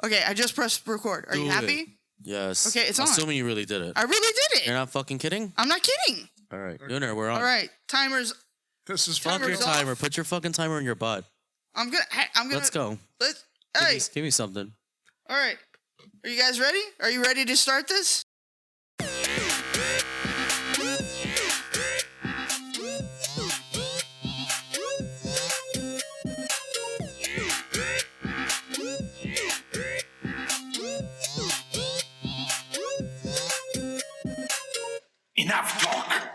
Okay, I just pressed record. Are you happy? Yes. Okay, it's on. Assuming you really did it. I really did it. You're not fucking kidding? I'm not kidding. All right. Gunnar, we're on. All right, timer's. This is Fuck your Timer's timer. off. Put your fucking timer in your butt. I'm gonna. Let's go. Hey. Give me something. All right. Are you guys ready? Are you ready to start this? enough talk.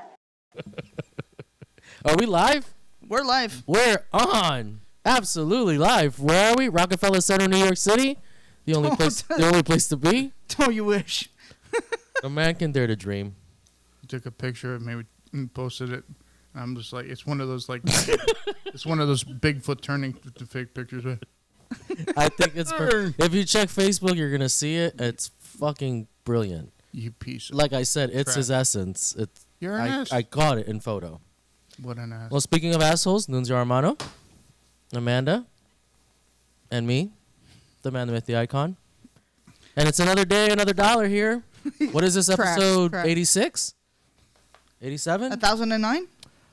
Are we live? We're live. We're on. Absolutely live. Where are we? Rockefeller Center, New York City. The only place. The only place to be. Don't you wish? A man can dare to dream. Took a picture, maybe posted it. I'm just like, it's one of those like, it's one of those Bigfoot turning to fake pictures. I think it's. If you check Facebook, you're gonna see it. It's fucking brilliant. You piece of Like I said, it's crap. his essence. It's. You're an ass. I caught it in photo. What an ass. Well, speaking of assholes, Nunzio Armano, Amanda, and me, the man, the myth, the icon. And it's another day, another dollar here. What is this, Trash, episode trash. 86? 87? 1009.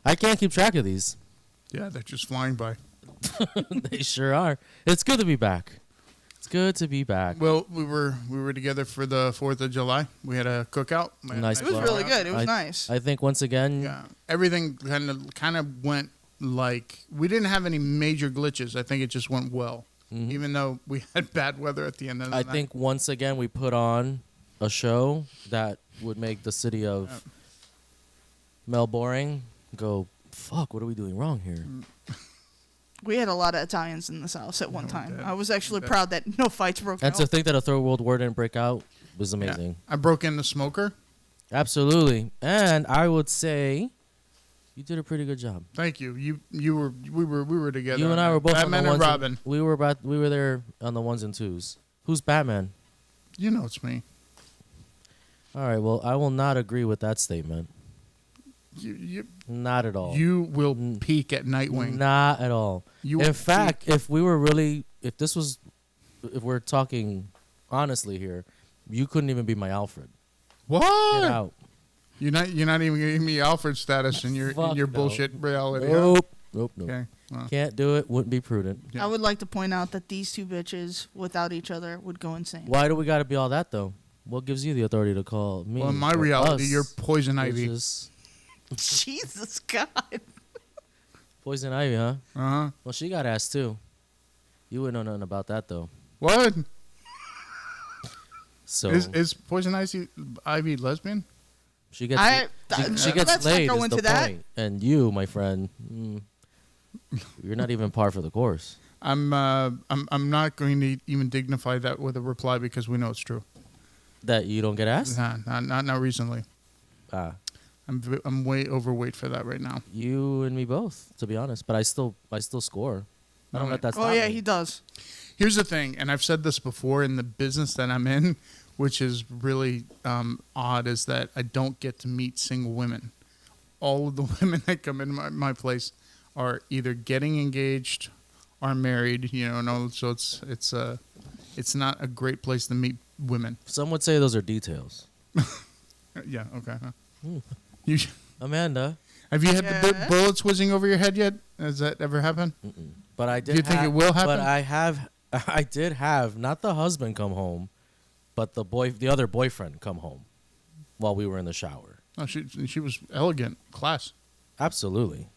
I can't keep track of these. Yeah, they're just flying by. They sure are. It's good to be back. It's good to be back. Well, we were together for the 4th of July. We had a cookout. We had a Nice It was Wow. really good. It was I- nice. I think once again, Yeah, everything kind of went like we didn't have any major glitches. I think it just went well, even though we had bad weather at the end of the I night. think once again we put on a show that would make the city of Melbourne go, fuck, what are we doing wrong here? We had a lot of Italians in this house at one Yeah, time. we did. I was actually We did. proud that no fights broke And out. to think that a third world war didn't break out was Yeah. amazing. I broke in the smoker. Absolutely. And I would say you did a pretty good job. Thank you. We were together. You on and I that. were both Batman on the and ones Robin. we were there on the ones and twos. Who's Batman? You know it's me. All right, well, I will not agree with that statement. You Not at all. you will peak at Nightwing. Not at all. You will In fact, peak. if we're talking honestly here, you couldn't even be my Alfred. Get What? out. You're not even giving me Alfred status in your Fuck no. bullshit reality. huh? Nope. Okay. Well, Can't do it. Wouldn't be prudent. Yeah. I would like to point out that these two bitches, without each other, would go insane. Why do we got to be all that though? What gives you the authority to call me? well, in my or reality, us you're Poison Ivy. bitches? Jesus God. Poison Ivy, huh? Uh-huh. Well, she got ass too. You wouldn't know nothing about that though. What? So Is Poison Ivy lesbian? she gets she gets let's laid. not go Is the into that. point. And you, my friend, you're not even par for the course. I'm not going to even dignify that with a reply because we know it's true. That you don't get ass. Not recently. Ah, I'm way overweight for that right now. you and me both, to be honest. But I still score. I don't let that stop Oh yeah, me. he does. Here's the thing, and I've said this before in the business that I'm in, which is really odd, is that I don't get to meet single women. All of the women that come in my place are either getting engaged or married, so it's not a great place to meet women. Some would say those are details. Yeah, okay. Huh? Hmm. You, Amanda, have you had the Yeah? bullets whizzing over your head yet? Has that ever happened? but I did. Do you think it will happen? But I did have not the husband come home, but the other boyfriend come home while we were in the shower. Oh, she was elegant, class. Absolutely,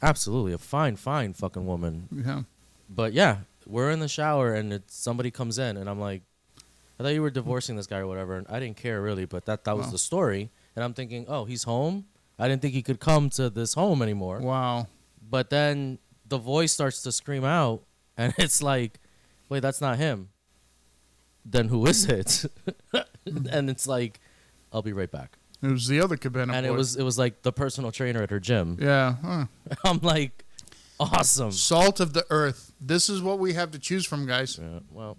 a fine fucking woman. Yeah. But yeah, we're in the shower and somebody comes in and I'm like, I thought you were divorcing this guy or whatever, and I didn't care really, but that was Wow. the story, and I'm thinking, oh, he's home. I didn't think he could come to this home anymore. Wow. But then the voice starts to scream out, and it's like, wait, that's not him. Then who is it? And it's like, I'll be right back. It was the other Cabana And boy. it was like the personal trainer at her gym. Yeah. Huh. I'm like, awesome. Salt of the earth. This is what we have to choose from, guys. Yeah, well,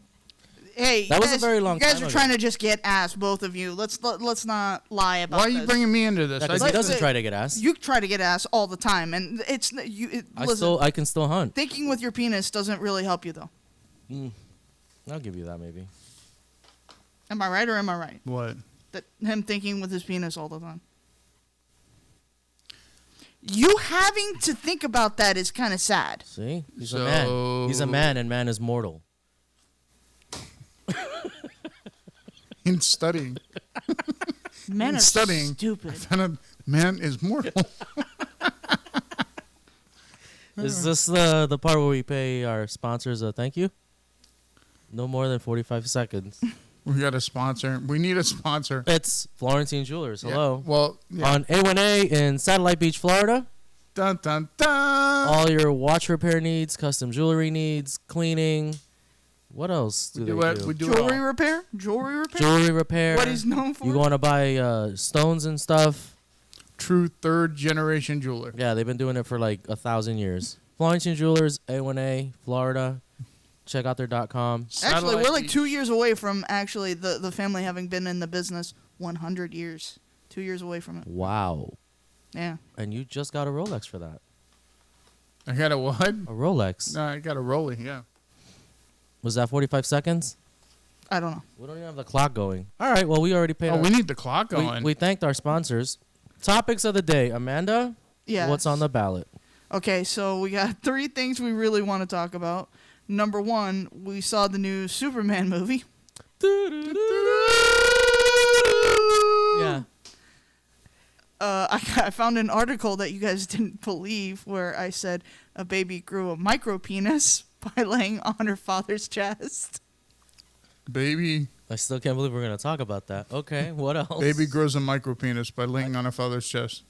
Hey, That you was a guys, very long You guys time are ago. trying to just get ass, both of you. Let's not lie about Why are this. you bringing me into this? because I he get doesn't it. try to get ass. You try to get ass all the time, and it's you. Listen, I can still hunt. thinking with your penis doesn't really help you though. I'll give you that maybe. Am I right or am I right? What? That him thinking with his penis all the time. You having to think about that is kind of sad. See? He's a man. He's a man, and man is mortal. In studying. Men are Studying. stupid. Found out man is mortal. Is this the part where we pay our sponsors a thank you? No more than 45 seconds. We got a sponsor. We need a sponsor. It's Florentine Jewelers. Yeah, Hello. well, yeah. On A1A in Satellite Beach, Florida. Dun, dun, dun. All your watch repair needs, custom jewelry needs, cleaning. What else do We they do it. do? We do it Jewelry all. repair? Jewelry repair? Jewelry repair. What he's known for? You want to buy stones and stuff? True third generation jeweler. Yeah, they've been doing it for like 1,000 years. Florentine Jewelers, A1A, Florida. Check out their .com. Actually, we're like Beach. 2 years away from actually the family having been in the business 100 years. 2 years away from it. Wow. Yeah. And you just got a Rolex for that. I got a what? A Rolex. No, I got a Rolly. Yeah. Was that 45 seconds? I don't know. We don't even have the clock going. All right, well, we already paid Oh, our- we need the clock going. we thanked our sponsors. Topics of the day. Amanda, Yeah. what's on the ballot? Okay, so we got 3 things we really want to talk about. Number 1, we saw the new Superman movie. Yeah. I found an article that you guys didn't believe where I said a baby grew a micro penis by laying on her father's chest. Baby I still can't believe we're going to talk about that. Okay, what else? baby grows a micro penis by laying on a father's chest.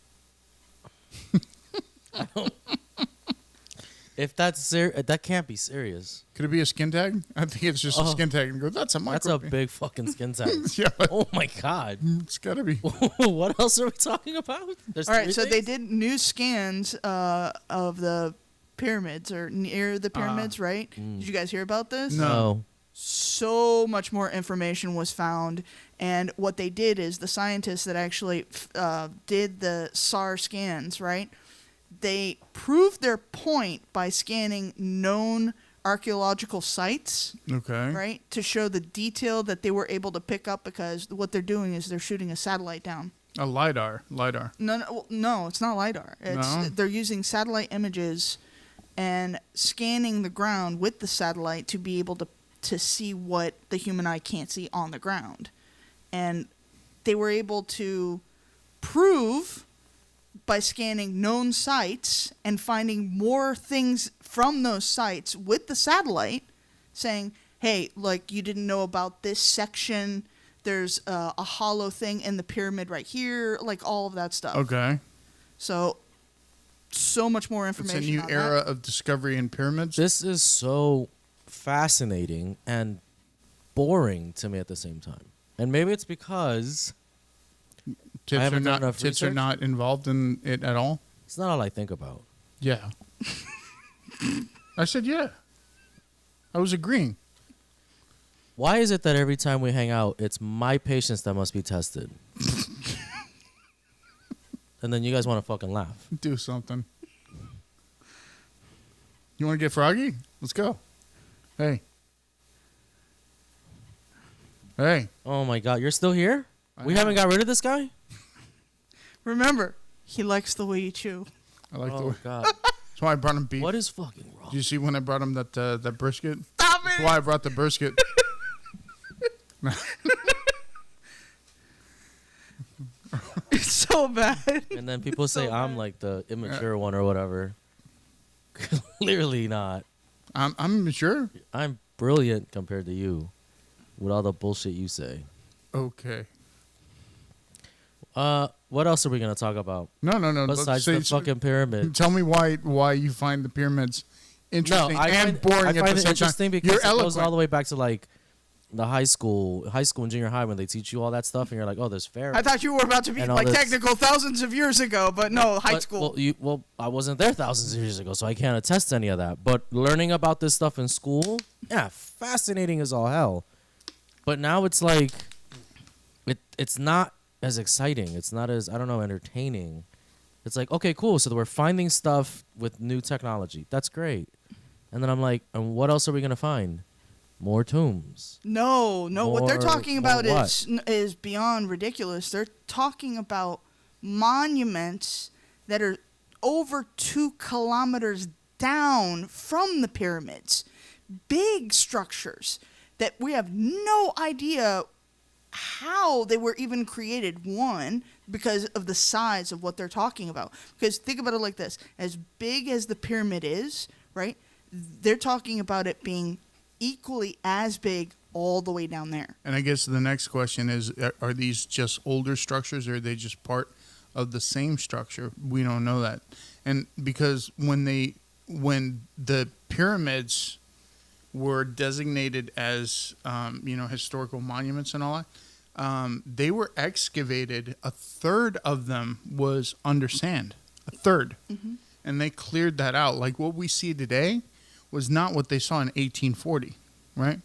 If that's that can't be serious. Could it be a skin tag? I think it's just a Oh. skin tag. And go, that's a micro. That's a penis." big fucking skin tag. Yeah, Oh my god. it's gotta be. What else are we talking about? There's All right, 3 so they things? did new scans of the pyramids or near the pyramids, right? Did you guys hear about this? No. So much more information was found, and what they did is the scientists that actually did the SAR scans, right? They proved their point by scanning known archaeological sites, Okay. right, to show the detail that they were able to pick up, because what they're doing is they're shooting a satellite down. A lidar. No, it's not LiDAR. No? They're using satellite images and scanning the ground with the satellite to be able to see what the human eye can't see on the ground. And they were able to prove by scanning known sites and finding more things from those sites with the satellite, saying, hey, like, you didn't know about this section. There's a hollow thing in the pyramid right here, like all of that stuff. Okay. So much more It's information. a new on era that. of discovery in pyramids. This is so fascinating and boring to me at the same time. And maybe it's because Tits are haven't done not enough tits are research. not involved in it at all. it's not all I think about. Yeah. I said yeah. I was agreeing. Why is it that every time we hang out, it's my patience that must be tested? And then you guys want to fucking laugh. Do something. You want to get froggy? Let's go. Hey. Hey. Oh my god, you're still here? I We am. haven't got rid of this guy? Remember, he likes the way you chew. I like the Oh way. god. That's why I brought him beef. What is fucking wrong? Did you see when I brought him that brisket? Stop That's it! why I brought the brisket. It's so bad. And then people say So I'm bad. like the immature one or whatever. Clearly not. I'm mature. I'm brilliant compared to you with all the bullshit you say. Okay. What else are we gonna talk about No. let's besides say- the fucking pyramid? Tell me why you find the pyramids No, interesting I and find, boring I at find the it same interesting time. because You're it goes eloquent. all the way back to like the high school and junior high when they teach you all that stuff, and you're like, oh, there's fair. I thought you were about to be And all like this- technical thousands of years ago, but no, high school. Well, I wasn't there thousands of years ago, so I can't attest to any of that. But learning about this stuff in school, yeah, fascinating as all hell. But now it's like, it's not as exciting. It's not as, I don't know, entertaining. It's like, okay, cool. So we're finding stuff with new technology. That's great. And then I'm like, and what else are we gonna find? More tombs. No, what they're More- talking more about what? is beyond ridiculous. They're talking about monuments that are over 2 kilometers down from the pyramids. Big structures that we have no idea how they were even created. One, because of the size of what they're talking about. Because think about it like this: as big as the pyramid is, right? They're talking about it being equally as big all the way down there. And I guess the next question is: are these just older structures, or are they just part of the same structure? We don't know that, and because when the pyramids were designated as historical monuments and all that, they were excavated. A third of them was under sand. A third, and they cleared that out. Like what we see today was not what they saw in 1840, right?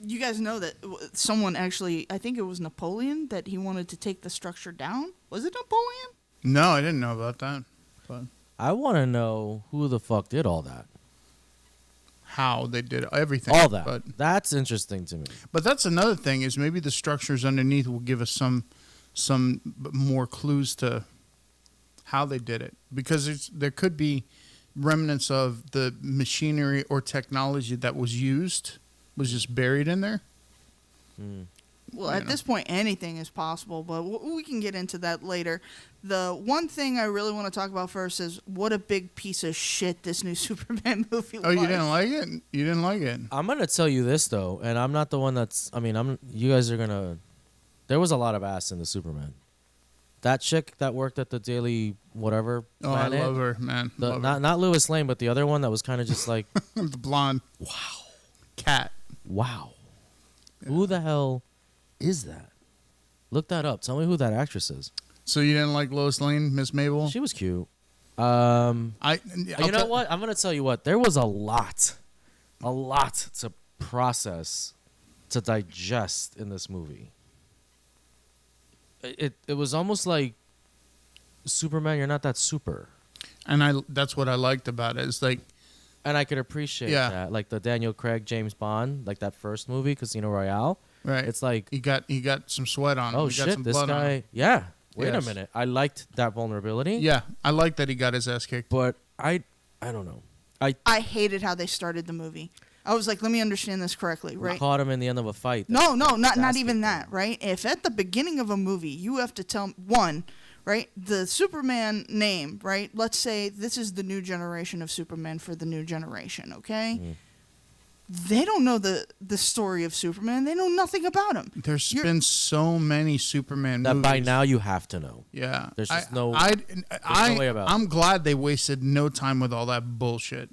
You guys know that someone actually, I think it was Napoleon, that he wanted to take the structure down. Was it Napoleon? No, I didn't know about that. But I want to know who the fuck did all that. how they did everything. All that. But That's interesting to me. that's another thing, is maybe the structures underneath will give us some more clues to how they did it, because there could be remnants of the machinery or technology that was used was just buried in there. Well, You at know. this point, anything is possible, but we can get into that later. The one thing I really want to talk about first is what a big piece of shit this new Superman movie was. Oh, you didn't like it? You didn't like it? I'm gonna tell you this though, and I'm not the one that's. I mean, You guys are gonna. There was a lot of ass in the Superman. That chick that worked at the Daily whatever. Oh, planet, I love her, man. The, Love her. not Lois Lane, but the other one that was kind of just like, The blonde. Wow. Cat. wow, who the hell is that? Look that up. Tell me who that actress is. So you didn't like Lois Lane, Miss Mabel? She was cute. You You know what? I'm gonna tell you what. There was a lot to process, to digest in this movie. It was almost like Superman. You're not that super, And that's what I liked about it. It's like, and I could appreciate Yeah. that. Like the Daniel Craig James Bond, like that first movie, Casino Royale. right. It's like, he got some sweat on him. oh He got shit, some this blood on him. guy. Yeah. Wait Yes. a minute. I liked that vulnerability. Yeah, I like that he got his ass kicked. But I don't know. I hated how they started the movie. I was like, let me understand this correctly, We right? caught him in the end of a fight. No, not fantastic even thing. that, right? If at the beginning of a movie you have to tell one, right, the Superman name, right? Let's say this is the new generation of Superman for the new generation, okay? They don't know the story of Superman. They know nothing about him. There's You're- been so many Superman That movies. by now you have to know. Yeah. There's just no- I, no way about it. I'm glad they wasted no time with all that bullshit.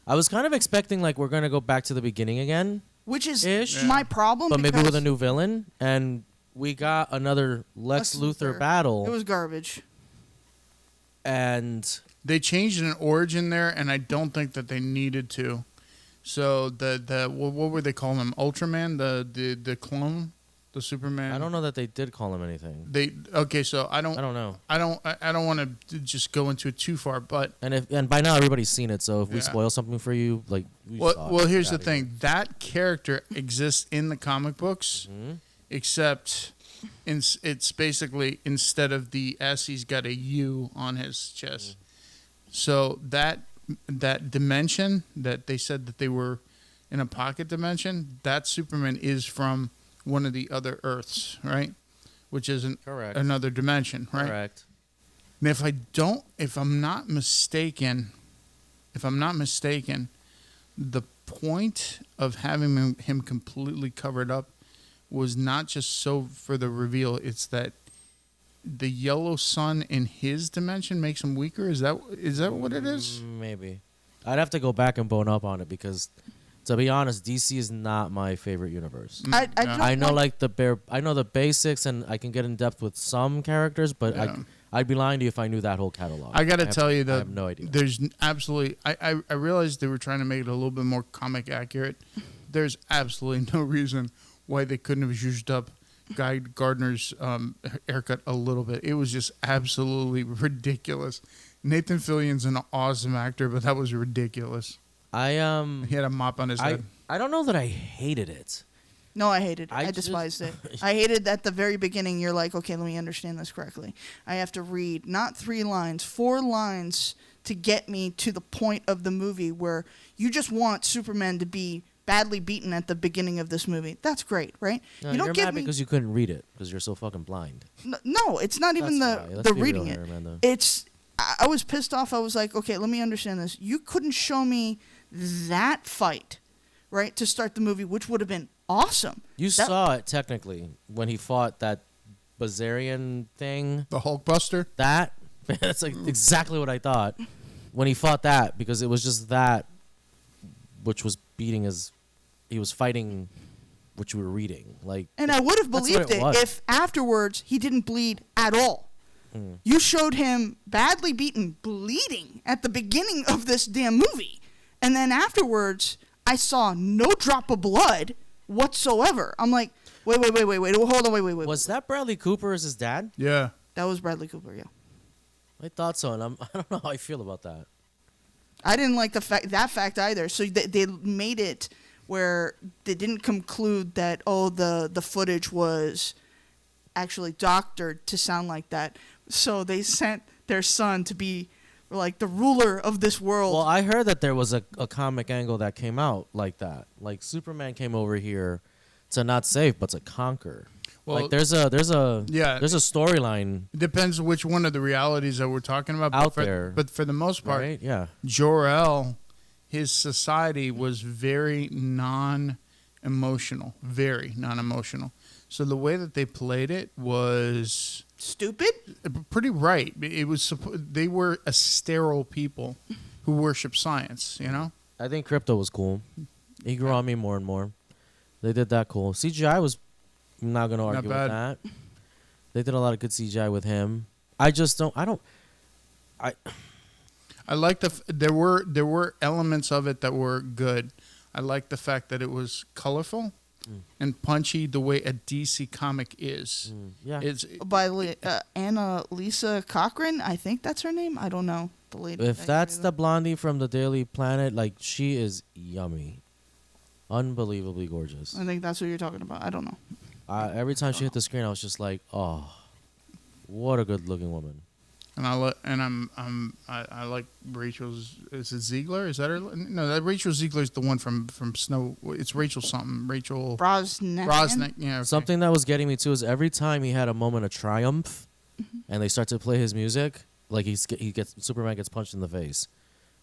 I was kind of expecting like we're gonna go back to the beginning again, Which is Ish. my problem. but maybe with a because new villain, and we got another Lex Luthor battle, It was garbage. and They changed an origin there, and I don't think that they needed to. So what were they calling him? Ultraman, the clone, the Superman. I don't know that they did call him anything. So I don't I don't know. I don't want to just go into it too far, but And by now everybody's seen it, so if we Yeah. spoil something for you, like we saw it. well, here's Get the outta here. thing: that character exists in the comic books, except it's basically instead of the S, he's got a U on his chest. So that dimension that they said that they were in a pocket dimension, that Superman is from one of the other Earths, right? Which is Correct. another dimension, right? Correct. And if I'm not mistaken, the point of having him completely covered up was not just so for the reveal. It's that the yellow sun in his dimension makes him weaker. Is that what it is? Maybe. I'd have to go back and bone up on it because, to be honest, DC is not my favorite universe. I Yeah. don't I know like- I know the basics, and I can get in depth with some characters, but Yeah. I'd be lying to you if I knew that whole catalog. I got to have- tell you I that have no idea. there's absolutely. I realized they were trying to make it a little bit more comic accurate. There's absolutely no reason why they couldn't have zhuzhed up Guy Gardner's haircut a little bit. It was just absolutely ridiculous. Nathan Fillion's an awesome actor, but that was ridiculous. I He had a mop on his head. I don't know that I hated it. No, I hated it. I I just- despised it. I hated at the very beginning. You're like, okay, let me understand this correctly. I have to read not 3 lines, 4 lines to get me to the point of the movie where you just want Superman to be badly beaten at the beginning of this movie. That's great, right? No, you don't you're give mad me. because you couldn't read it because you're so fucking blind. No, it's not even That's why. the Let's be real reading here, it. Amanda. It's I was pissed off. I was like, okay, let me understand this. You couldn't show me that fight, right, to start the movie, which would have been awesome. You That- saw it technically when he fought that Bazarian thing. The Hulkbuster. That that's like exactly what I thought when he fought that, because it was just that which was beating his. He was fighting, what you were reading. Like, And I would have That's what believed it it was. if afterwards he didn't bleed at all. You showed him badly beaten, bleeding at the beginning of this damn movie. And then afterwards, I saw no drop of blood whatsoever. I'm like, wait. Hold on, wait. was that Bradley Cooper as his dad? Yeah. That was Bradley Cooper, yeah. I thought so, and I don't know how I feel about that. I didn't like that fact either. So they made it where they didn't conclude that the footage was actually doctored to sound like that. So they sent their son to be like the ruler of this world. Well, I heard that there was a comic angle that came out like that. Like Superman came over here to not save but to conquer. Well, like there's a Yeah. there's a storyline, It depends which one of the realities that we're talking about. Out but for, there. But for the most part, right? Yeah. Jor-El, his society was very non-emotional. Very non-emotional. So the way that they played it was Stupid? pretty right. It was they were a sterile people who worship science, you know? I think Crypto was cool. He grew on me more and more. They did that cool. CGI was, I'm not going to argue with bad. that. They did a lot of good CGI with him. I I like there were elements of it that were good. I like the fact that it was colorful and punchy the way a DC comic is. yeah. It's By Anna Lisa Cochran, I think that's her name. I don't know. The lady. If that's the blondie from the Daily Planet, like, she is yummy. Unbelievably gorgeous. I think that's what you're talking about. I don't know. Every time she hit the screen, I was just like, oh, what a good looking woman. and I like Rachel's. Is it Ziegler? Is that her? No, that Rachel Ziegler is the one from Snow. It's Rachel something. Rachel Brosnahan. Yeah. Okay. Something that was getting me too is every time he had a moment of triumph, and they start to play his music, like Superman gets punched in the face,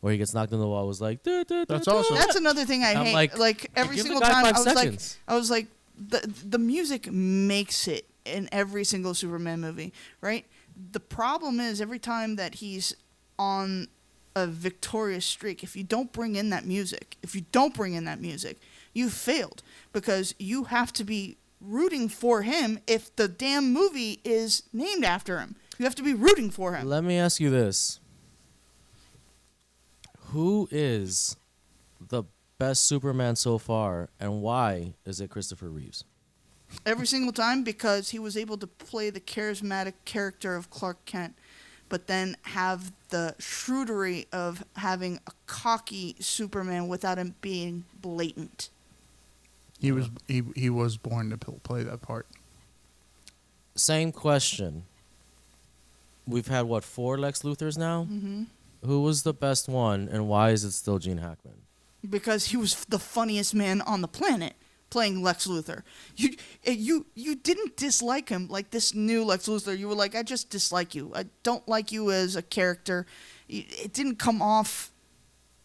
or he gets knocked in the wall. It was like, That's awesome. That's another thing I I'm hate. like, Like every give the single guy time, 5 seconds. I was like, the music makes it in every single Superman movie, right? The problem is every time that he's on a victorious streak, if you don't bring in that music, you failed, because you have to be rooting for him if the damn movie is named after him. You have to be rooting for him. Let me ask you this: who is the best Superman so far, and why is it Christopher Reeves? Every single time, because he was able to play the charismatic character of Clark Kent, but then have the shrewdery of having a cocky Superman without him being blatant. He was born to play that part. Same question. We've had 4 Lex Luthors now. Mm-hmm. Who was the best one, and why is it still Gene Hackman? Because he was the funniest man on the planet playing Lex Luthor. You didn't dislike him like this new Lex Luthor. You were like, I just dislike you. I don't like you as a character. It didn't come off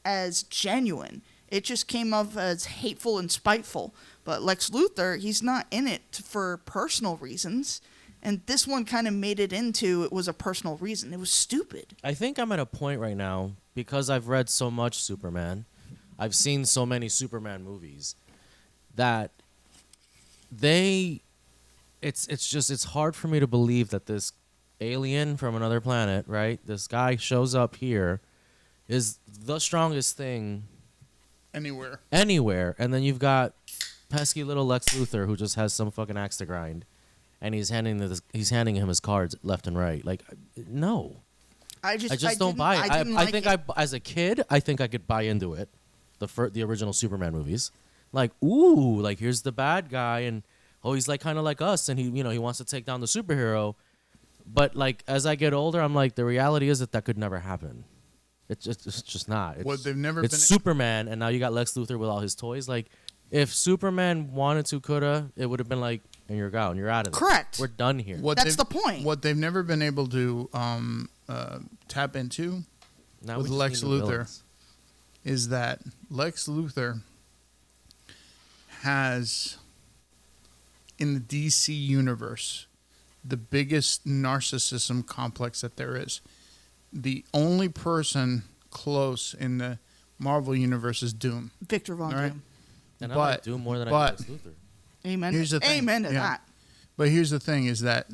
as genuine. It just came off as hateful and spiteful. But Lex Luthor, he's not in it for personal reasons. And this one kind of made it into it was a personal reason. It was stupid. I think I'm at a point right now, because I've read so much Superman, I've seen so many Superman movies, that it's hard for me to believe that this alien from another planet, right? This guy shows up here, is the strongest thing Anywhere. anywhere, and then you've got pesky little Lex Luthor who just has some fucking axe to grind, and he's handing him his cards left and right. Like, no. I I just don't didn't- buy it. I didn't I like think it. as a kid, I think I could buy into it. The original Superman movies. like, ooh, like here's the bad guy, and oh, he's like kind of like us, and he wants to take down the superhero. But like as I get older, I'm like, the reality is that could never happen. It's just not. What they've never It's been. Superman, and now you got Lex Luthor with all his toys. Like, if Superman wanted to, coulda, it would have been like, and you're out, and you're out of there. Correct. We're done here. That's the point. What they've never been able to tap into Now with we just Lex need new Luthor villains. is that Lex Luthor has, in the DC universe, the biggest narcissism complex that there is. The only person close in the Marvel universe is Doom. Victor Von All right. Doom. And I But- like Doom more than I like but- Lex Luthor. Amen. Here's the thing. Amen to Yeah. that. But here's the thing: is that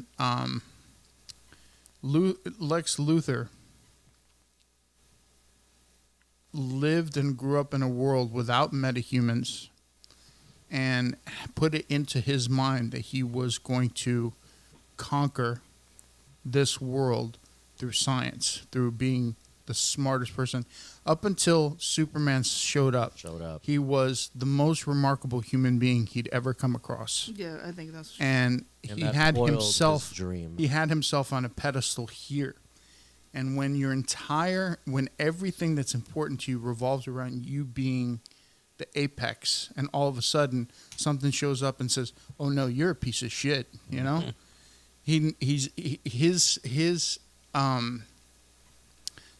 Lex Luthor lived and grew up in a world without metahumans, and put it into his mind that he was going to conquer this world through science, through being the smartest person. Up until Superman showed up, he was the most remarkable human being he'd ever come across. Yeah, I think that's. And And he that had foiled himself his dream. he had himself on a pedestal here. And when when everything that's important to you revolves around you being the apex, and all of a sudden something shows up and says, "Oh no, you're a piece of shit," you know? His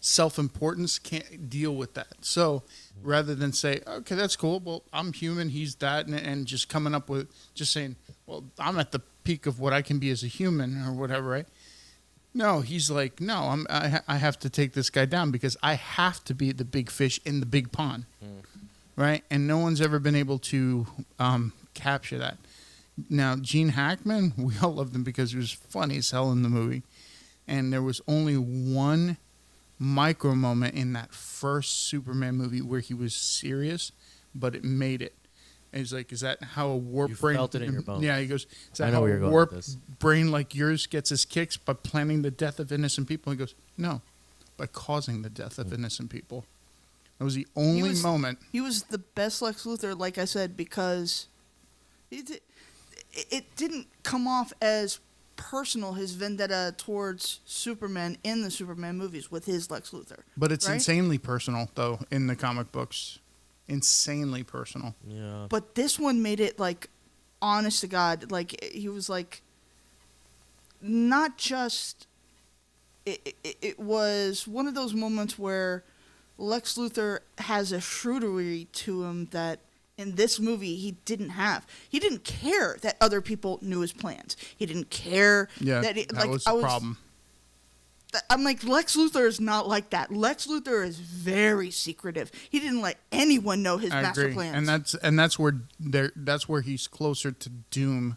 self-importance can't deal with that. So rather than say, "Okay, that's cool. Well, I'm human. He's that," and just coming up with just saying, "Well, I'm at the peak of what I can be as a human," or whatever, right? No, he's like, "No, I have to take this guy down because I have to be the big fish in the big pond," right? And no one's ever been able to capture that. Now, Gene Hackman, we all loved him because he was funny as hell in the movie, and there was only one micro moment in that first Superman movie where he was serious, but it made it. And he's like, "Is that how a warped You brain?" felt it in your bones. Yeah, he goes, "Is I that know how where a you're going with warped this. brain like yours gets his kicks by planning the death of innocent people?" He goes, "No, by causing the death of innocent people." That was the only moment. He was the best Lex Luthor, like I said, because it didn't come off as personal, his vendetta towards Superman in the Superman movies with his Lex Luthor. But it's right? insanely personal, though, in the comic books. Insanely personal. Yeah. But this one made it like, honest to God, like he was like, not just. It was one of those moments where Lex Luthor has a shrewdery to him that in this movie he didn't have. He didn't care that other people knew his plans. He didn't care Yeah, that that was the problem. I'm like, Lex Luthor is not like that. Lex Luthor is very secretive. He didn't let anyone know his I master agree, plans. and that's where he's closer to Doom.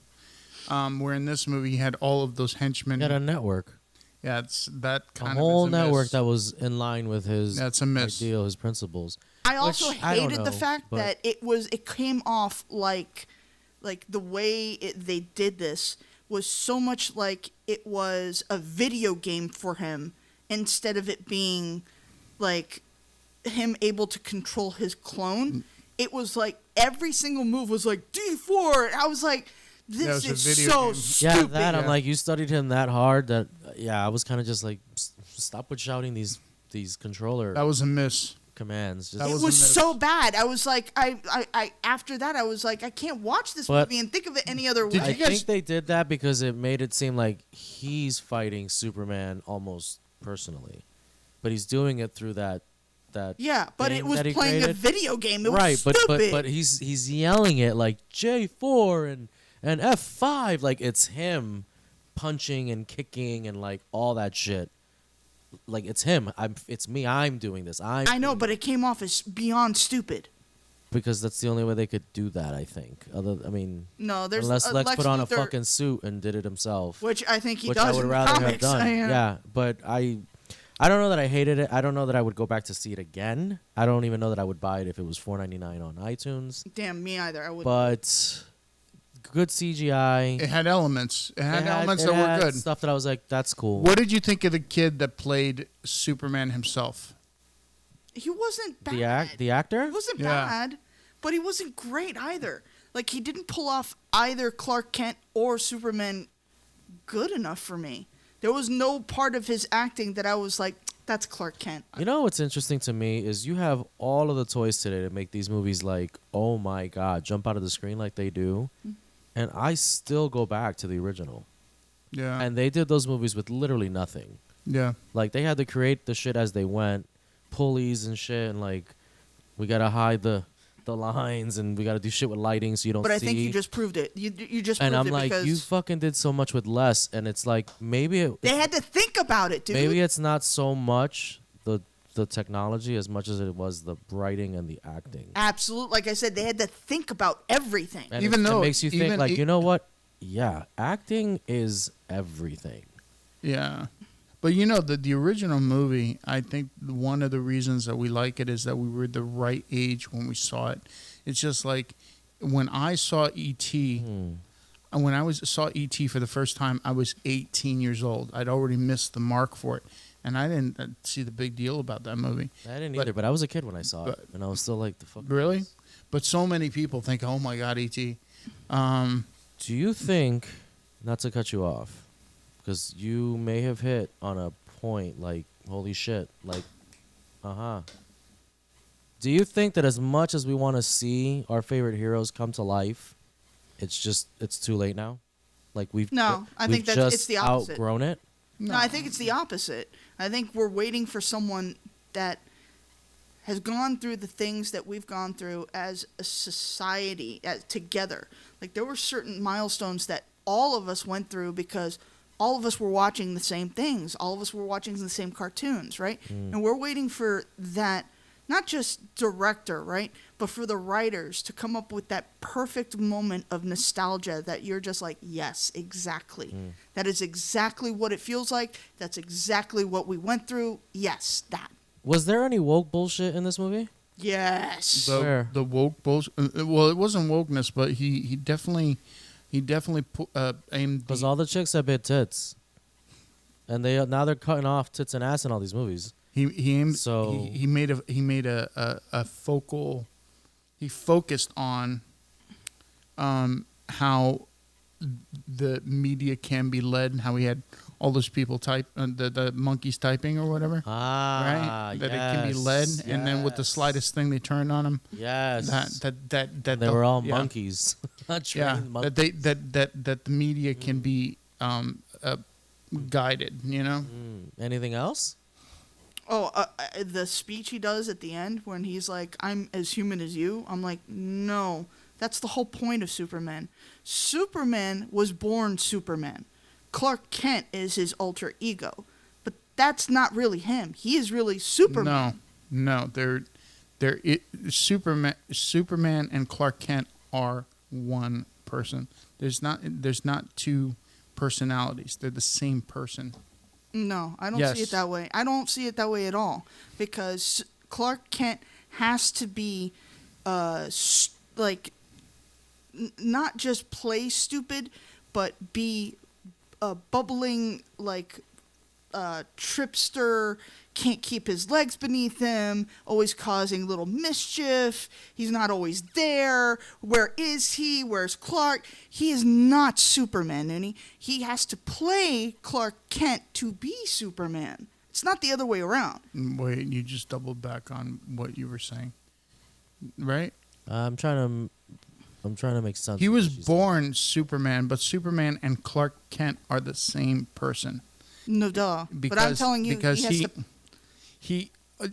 Where in this movie he had all of those henchmen. He had a network. Yeah, it's that A kind whole of is a network miss. that was in line with his That's a miss. ideal, his principles. I also Which I don't hated the know, fact but- that it came off like the way they did this was so much like it was a video game for him instead of it being like him able to control his clone. It was like every single move was like D4. And I was like, Yeah, it was this a is video so game. Yeah, stupid. that I'm Yeah. like, you studied him that hard that I was kind of just like, stop with shouting these controller That was a miss. commands. Just, That It was a was miss. so bad. I was like, I after that, I was like, I can't watch this But- movie and think of it any other Did way. I you guys- think they did that because it made it seem like he's fighting Superman almost personally, but he's doing it through that. Yeah, but it game was that he playing a created. video game. It Right, was but stupid. but he's yelling it like J4 and F5, like it's him punching and kicking and like all that shit. Like it's him. It's me. I'm doing this. I know, but it came off as beyond stupid. because that's the only way they could do that. I think. No, there's Unless Lex put on a Luthor, fucking suit and did it himself, which I think he which does I would in the rather have comics. done. I, Yeah, but I don't know that I hated it. I don't know that I would go back to see it again. I don't even know that I would buy it if it was $4.99 on iTunes. Damn, me either. I would. But good CGI. It had elements. It had elements it that had were good. Stuff that I was like, that's cool. What did you think of the kid that played Superman himself? he wasn't bad. The actor? He wasn't Yeah. bad, but he wasn't great either. Like, he didn't pull off either Clark Kent or Superman good enough for me. There was no part of his acting that I was like, that's Clark Kent. You know what's interesting to me is you have all of the toys today to make these movies like, oh my god, jump out of the screen like they do, and I still go back to the original. Yeah. And they did those movies with literally nothing. Yeah. Like they had to create the shit as they went, pulleys and shit, and like we gotta hide the lines and we gotta do shit with lighting so you don't But see. I think you just proved it. You just and proved I'm it like, because you fucking did so much with less, and it's like maybe they had to think about it, dude. maybe it's not so much the technology as much as it was the writing and the acting. Absolutely. Like I said, they had to think about everything. And Even it though- makes you think even like, e- you know what? Yeah, acting is everything. Yeah. But you know, the original movie, I think one of the reasons that we like it is that we were the right age when we saw it. It's just like when I saw E.T., and when I saw E.T. for the first time, I was 18 years old. I'd already missed the mark for it. And I didn't see the big deal about that movie. I didn't But- either, but I was a kid when I saw it, but- and I was still like, the fuck. Really? But so many people think, oh my God, E.T. Do you think, not to cut you off, because you may have hit on a point like, holy shit, like, do you think that as much as we want to see our favorite heroes come to life, it's too late now? Like No, I we've think that just it's the opposite. outgrown it? No, I think it's the opposite. I think we're waiting for someone that has gone through the things that we've gone through as a society together. Like, there were certain milestones that all of us went through because all of us were watching the same things. All of us were watching the same cartoons, right? And we're waiting for that, not just director, right? But for the writers to come up with that perfect moment of nostalgia that you're just like, yes, exactly. That is exactly what it feels like. That's exactly what we went through. Yes, that. Was there any woke bullshit in this movie? Yes. Where? The woke bullshit. Well, it wasn't wokeness, but he definitely aimed. Because all the chicks have big tits, and now they're cutting off tits and ass in all these movies. He aimed. So- he made a focal. He focused on how the media can be led, and how he had all those people type the monkeys typing or whatever. Ah, Right, that it can be led, and then with the slightest thing they turn on them. Yes. That they the- were all yeah. monkeys. Not Yeah, trained monkeys. that the media can be guided. You know. Anything else? Oh, the speech he does at the end when he's like, I'm as human as you. I'm like, no, that's the whole point of Superman. Superman was born Superman. Clark Kent is his alter ego. But that's not really him. He is really Superman. No, Superman and Clark Kent are one person. There's not two personalities. They're the same person. No, I don't Yes. see it that way. I don't see it that way at all. Because Clark Kent has to be, not just play stupid, but be a bubbling, tripster, can't keep his legs beneath him, always causing little mischief. He's not always there. Where is he? Where's Clark? He is not Superman, and he has to play Clark Kent to be Superman. It's not the other way around. Wait, you just doubled back on what you were saying, right? I'm trying to make sense. He of was what she's born Superman, but Superman and Clark Kent are the same person. No duh. But I'm telling you, because he has to.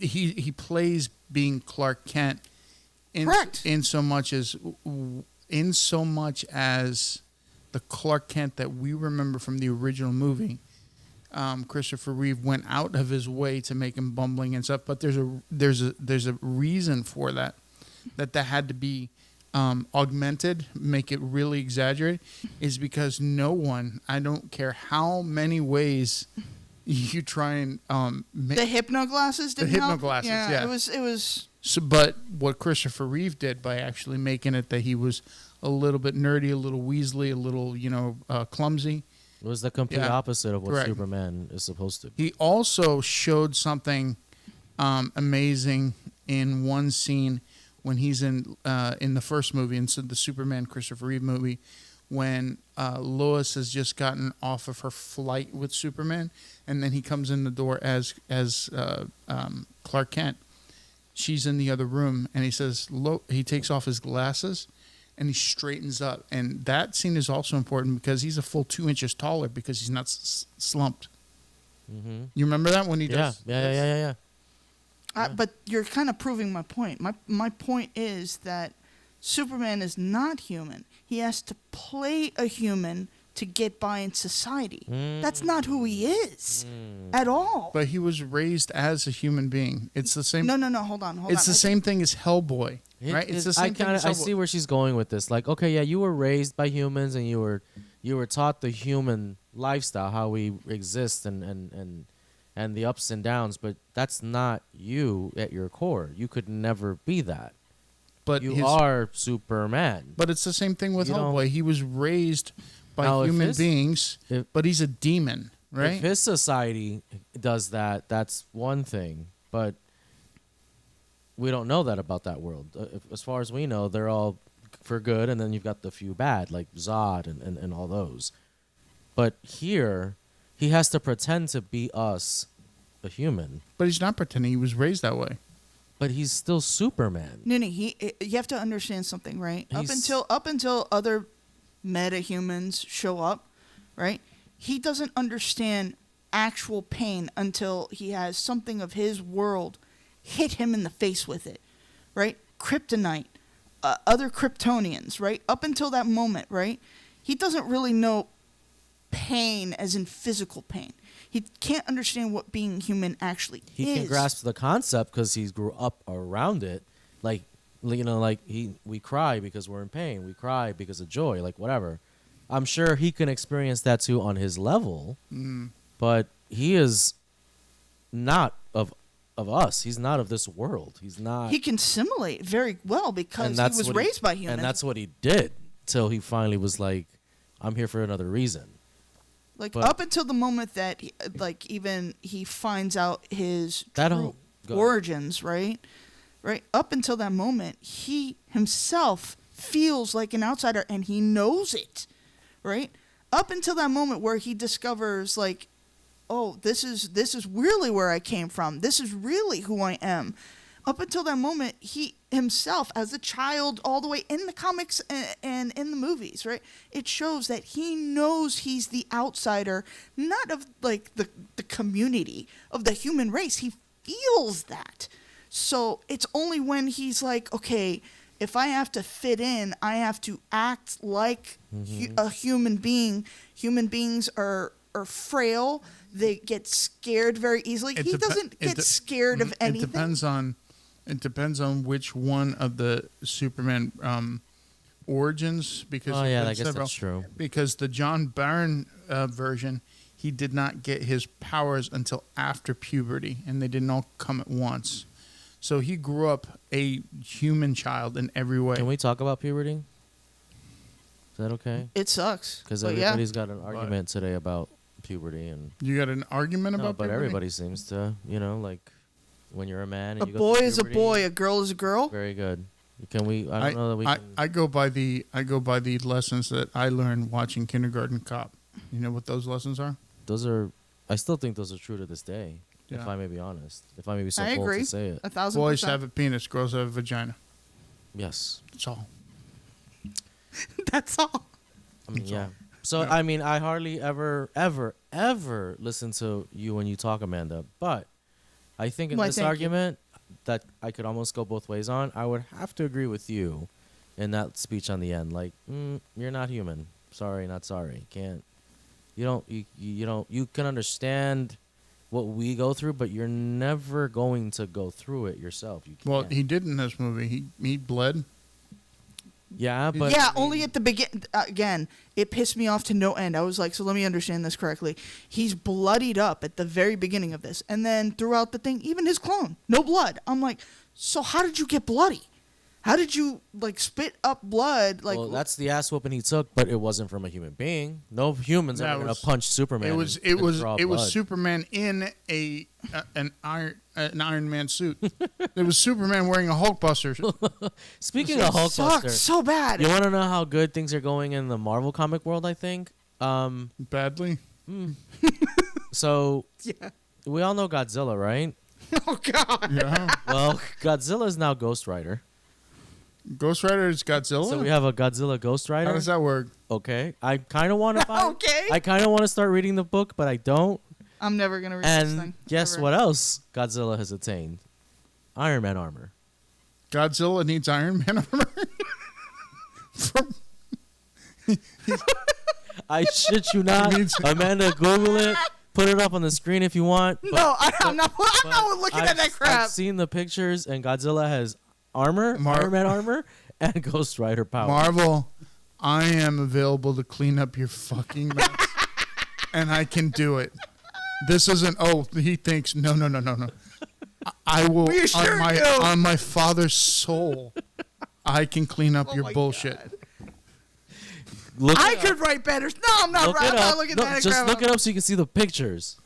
he plays being Clark Kent Correct. in so much as the Clark Kent that we remember from the original movie. Christopher Reeve went out of his way to make him bumbling and stuff, but there's a reason for that had to be augmented, make it really exaggerated, is because no one, I don't care how many ways you try and The hypno glasses didn't hypno help? glasses, yeah. It was So, but what Christopher Reeve did by actually making it that he was a little bit nerdy, a little Weasley, a little clumsy. It was the complete Yeah, opposite of what correct. Superman is supposed to be. He also showed something amazing in one scene when he's in the first movie, in the Superman Christopher Reeve movie, when Lois has just gotten off of her flight with Superman, and then he comes in the door as Clark Kent. She's in the other room, and he says, he takes off his glasses, and he straightens up. And that scene is also important because he's a full 2 inches taller because he's not slumped. Mm-hmm. You remember that when he Yeah, does? yeah. But you're kind of proving my point. My point is that Superman is not human. He has to play a human to get by in society. That's not who he is at all. But he was raised as a human being. It's the same. No, hold on. It's the same thing as Hellboy, right? It's the same thing as I Hellboy. see where she's going with this. Like, okay, yeah, you were raised by humans and you were taught the human lifestyle, how we exist and the ups and downs, but that's not you at your core. You could never be that. But You are Superman. But it's the same thing with You don't- Hellboy. He was raised by Now, if human his- beings, if- but he's a demon, right? If his society does that, that's one thing. But we don't know that about that world. As far as we know, they're all for good, and then you've got the few bad, like Zod and all those. But here, he has to pretend to be us, a human. But he's not pretending. He was raised that way. But he's still Superman. No, you have to understand something, right? He's- Up until other meta-humans show up, right? He doesn't understand actual pain until he has something of his world hit him in the face with it, right? Kryptonite, other Kryptonians, right? Up until that moment, right? He doesn't really know pain as in physical pain. He can't understand what being human actually He is. can grasp the concept because he grew up around it. Like, we cry because we're in pain. We cry because of joy, like whatever. I'm sure he can experience that too on his level, but he is not of us. He's not of this world. He's not. He can simulate very well because he was what raised by humans. And that's what he did till he finally was like, I'm here for another reason. Like But- up until the moment that even he finds out his That true whole- go ahead. origins, right? Right? Up until that moment, he himself feels like an outsider and he knows it. Right? Up until that moment where he discovers like, oh, this is really where I came from. This is really who I am. Up until that moment, he himself, as a child, all the way in the comics and in the movies, right? It shows that he knows he's the outsider, not of like the community, of the human race. He feels that. So it's only when he's like, okay, if I have to fit in, I have to act like a human being. Human beings are frail. They get scared very easily. He doesn't get scared of anything. It depends on which one of the Superman origins. Because Oh yeah, I there's guess several. that's true. Because the John Byrne version, he did not get his powers until after puberty, and they didn't all come at once. So he grew up a human child in every way. Can we talk about puberty? Is that okay? It sucks. Because But yeah. everybody's got an argument today about puberty, and You got an argument no, about but puberty? everybody seems to, like when you're a man and A you go boy through is a puberty, boy, a girl is a girl. Very good. Can we? I don't know that we can. I go by the lessons that I learned watching Kindergarten Cop. You know what those lessons are? Those are. I still think those are true to this day. If Yeah. I may be honest. If I may be so I bold agree. to say it. 1,000%. Boys have a penis, girls have a vagina. Yes. That's all. That's all. I mean, That's yeah. all. So Yeah. I mean, I hardly ever listen to you when you talk, Amanda. But I think in Why, this thank you. argument that I could almost go both ways on, I would have to agree with you in that speech on the end. Like, you're not human. Sorry, not sorry. Can't. You don't. You can understand what we go through, but you're never going to go through it yourself. You can't. Well, he did in this movie. He bled. Yeah, but yeah, only at the begin. Again, it pissed me off to no end. I was like, so let me understand this correctly. He's bloodied up at the very beginning of this, and then throughout the thing, even his clone, no blood. I'm like, so how did you get bloody? How did you like spit up blood? Like well, that's the ass whooping he took, but it wasn't from a human being. No humans Yeah, are it gonna was- punch Superman. It was Superman in an Iron Man suit. It was Superman wearing a Hulkbuster. Speaking of sucks Hulkbuster, so bad. you want to know how good things are going in the Marvel comic world? I think. Badly. So Yeah. we all know Godzilla, right? Oh God. Yeah. Well, Godzilla is now Ghost Rider. Ghost Rider is Godzilla. So we have a Godzilla Ghost How Rider. does that work? Okay, I kind of want to. Okay. I kind of want to start reading the book, but I don't. I'm never gonna read this And thing. guess Ever. what else Godzilla has attained? Iron Man armor. Godzilla needs Iron Man armor. From I shit you not. needs- Amanda, Google it. Put it up on the screen if you want. but- No, I'm not. I'm but not looking at that crap. I've seen the pictures, and Godzilla has armor, Mar- Iron Man armor, and Ghost Rider power. Marvel, I am available to clean up your fucking mess. And I can do it. This isn't, he thinks, no. I will, We sure do. on my father's soul, I can clean up Oh your my bullshit. God. Look I it up. could write better. No, I'm not. Look I'm it not up. looking No, at that just crap. look it up so you can see the pictures.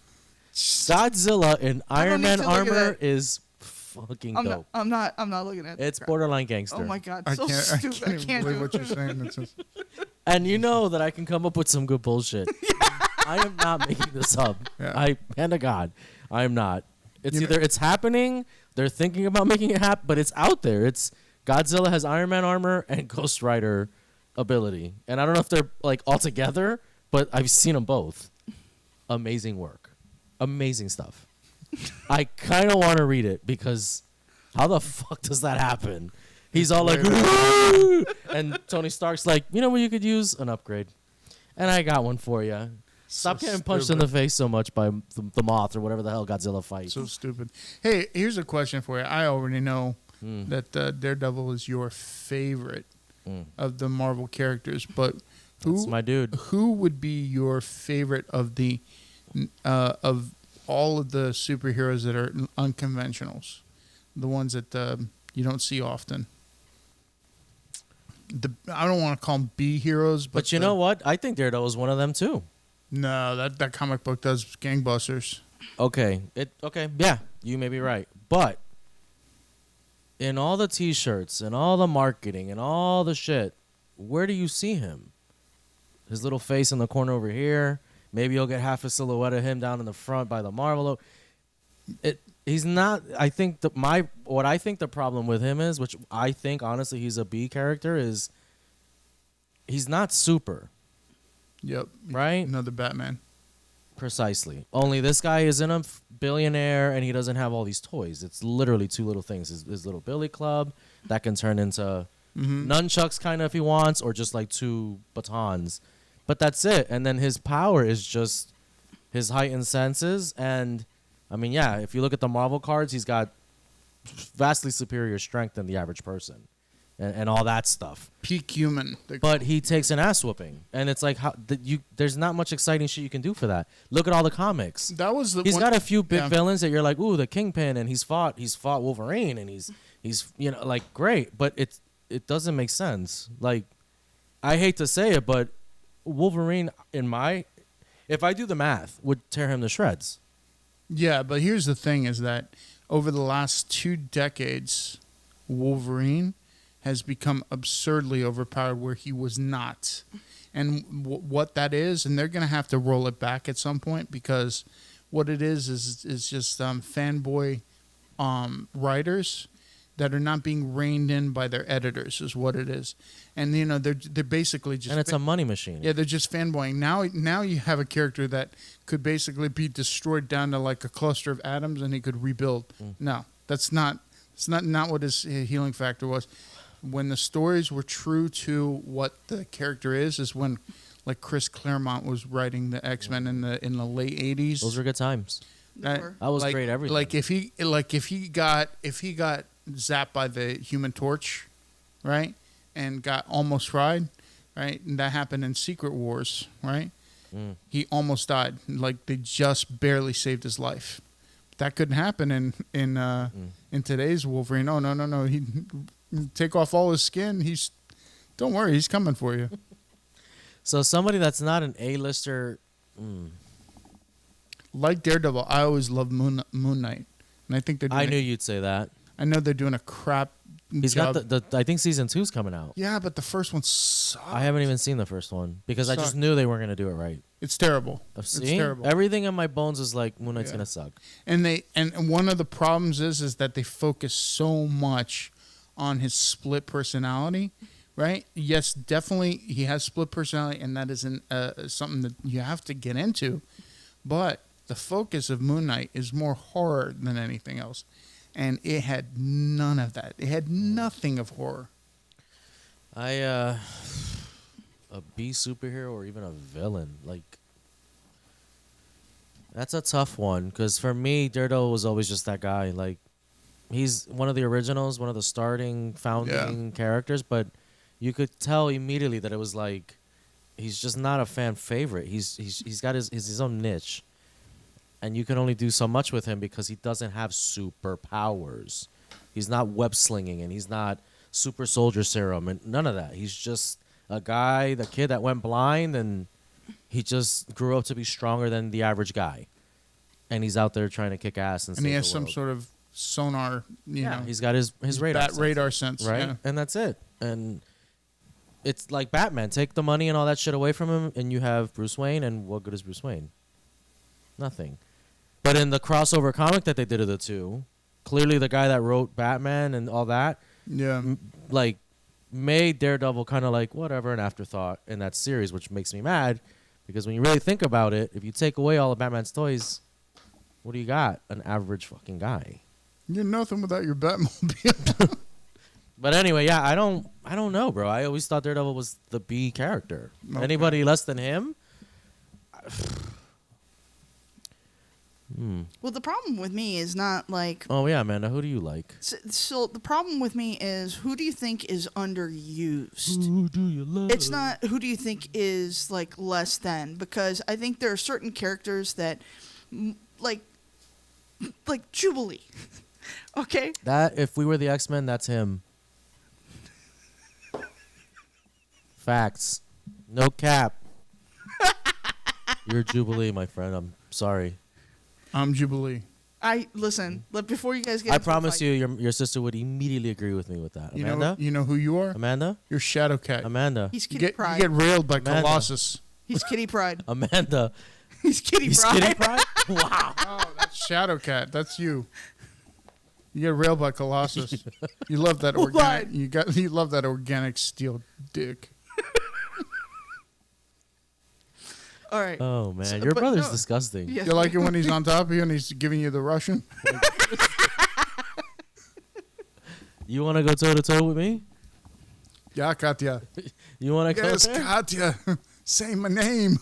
Godzilla in Iron need Man to look at armor it. is fucking I'm dope. not. I'm not looking at. that It's crap. borderline gangster. Oh my God, I so can't, stupid. I even can't believe do what it. you're saying. It's just, And you know that I can come up with some good bullshit. I am not making this up. Yeah. I hand to God, I am not. It's You know- either it's happening, they're thinking about making it happen, but it's out there. It's Godzilla has Iron Man armor and Ghost Rider ability, and I don't know if they're like all together, but I've seen them both. Amazing work, amazing stuff. I kind of want to read it because how the fuck does that happen? He's all like, "Woo!" And Tony Stark's like, you know what, you could use an upgrade, and I got one for you. Stop So getting punched stupid. in the face so much by the moth or whatever the hell Godzilla fights. so stupid. Hey, here's a question for you. I already know Mm. that Daredevil is your favorite Mm. of the Marvel characters, but That's my dude. who would be your favorite of the of all of the superheroes that are unconventionals, the ones that you don't see often? I don't want to call them B heroes, But you know what? I think Daredevil is one of them too. no, that comic book does gangbusters. Okay. Yeah, you may be right. But in all the T-shirts and all the marketing and all the shit, where do you see him? His little face in the corner over here. Maybe you'll get half a silhouette of him down in the front by the Marvel. He's not. I think what I think the problem with him is, which I think honestly he's a B character, is he's not super. Yep. Right? Another Batman. Precisely. Only this guy isn't a billionaire and he doesn't have all these toys. It's literally two little things. His little billy club that can turn into nunchucks kind of if he wants, or just like two batons. But that's it. And then his power is just his heightened senses. And I mean, yeah, if you look at the Marvel cards, he's got vastly superior strength than the average person and all that stuff. Peak human. But he takes an ass whooping, and it's like there's not much exciting shit you can do for that. Look at all the comics. that was the He's one, got a few big yeah. villains that you're like, ooh, the Kingpin, and he's fought Wolverine, and he's you know like great, but it doesn't make sense. Like, I hate to say it, but Wolverine if I do the math, would tear him to shreds. Yeah, but here's the thing: is that over the last 2 decades, Wolverine has become absurdly overpowered where he was not. And what that is, and they're going to have to roll it back at some point, because what it is just fanboy writers that are not being reined in by their editors is what it is. And you know they're basically just And it's a money machine. yeah, they're just fanboying. Now you have a character that could basically be destroyed down to like a cluster of atoms, and he could rebuild. No, that's not what his healing factor was. When the stories were true to what the character is when like Chris Claremont was writing the X-Men in the late 80s. Those were good times. That was great everything. Like if he got zapped by the Human Torch, right, and got almost fried, right, and that happened in Secret Wars, right. He almost died. Like they just barely saved his life. That couldn't happen in today's Wolverine. Oh no. take off all his skin. Don't worry, he's coming for you. So somebody that's not an A-lister. Like Daredevil, I always loved Moon Knight, and I think they're. Doing I knew you'd say that. I know they're doing a crap. He's job. got the. I think season 2's coming out. Yeah, but the first one sucked. I haven't even seen the first one because I just Sucked. knew they weren't gonna do it right. It's terrible. It's See? terrible. Everything in my bones is like Moon Knight's Yeah. gonna suck. And one of the problems is that they focus so much on his split personality, right? Yes, definitely he has split personality, and that isn't something that you have to get into. But the focus of Moon Knight is more horror than anything else, and it had none of that. It had nothing of horror. A B superhero or even a villain, like that's a tough one because for me, Daredevil was always just that guy. Like he's one of the originals, one of the starting founding characters, but you could tell immediately that it was like he's just not a fan favorite. He's got his own niche, and you can only do so much with him because he doesn't have superpowers. He's not web slinging, and he's not super soldier serum, and none of that. He's just a guy, the kid that went blind, and he just grew up to be stronger than the average guy. And he's out there trying to kick ass and And he save has the some world. sort of sonar, you know, He's got his radar. bat sense, radar sense, right? yeah. And that's it. And it's like Batman. Take the money and all that shit away from him, and you have Bruce Wayne. And what good is Bruce Wayne? Nothing. But in the crossover comic that they did of the two, clearly the guy that wrote Batman and all that, Yeah. like, made Daredevil kind of like whatever, an afterthought in that series, which makes me mad because when you really think about it, if you take away all of Batman's toys, what do you got? An average fucking guy. You're nothing without your Batmobile. But anyway, yeah, I don't know, bro. I always thought Daredevil was the B character. Okay. Anybody less than him? Well, the problem with me is not like. Oh yeah, Amanda, who do you like? So the problem with me is who do you think is underused? Who do you love? It's not who do you think is like less than, because I think there are certain characters that like Jubilee. Okay? That if we were the X-Men, that's him. Facts. No cap. You're Jubilee, my friend. I'm sorry. I'm Jubilee. I listen, before you guys get I into the promise fight- you, your sister would immediately agree with me with that. You Amanda? know who you are? Amanda? You're Shadowcat. Amanda? He's You Kitty get Pride. railed by Amanda. Colossus. He's Kitty Pride. Amanda. He's Kitty He's Pride. Kitty Pride? Wow. Oh, that's Shadowcat. That's you. You get railed by Colossus. You love that organic. What? You love that organic steel dick. All right. Oh man, So- your but brother's no. disgusting. Yeah. You like it when he's on top of you and he's giving you the Russian? You want to go toe to toe with me? Yeah, Katya. You want to go Yes, there? Katya. Say my name.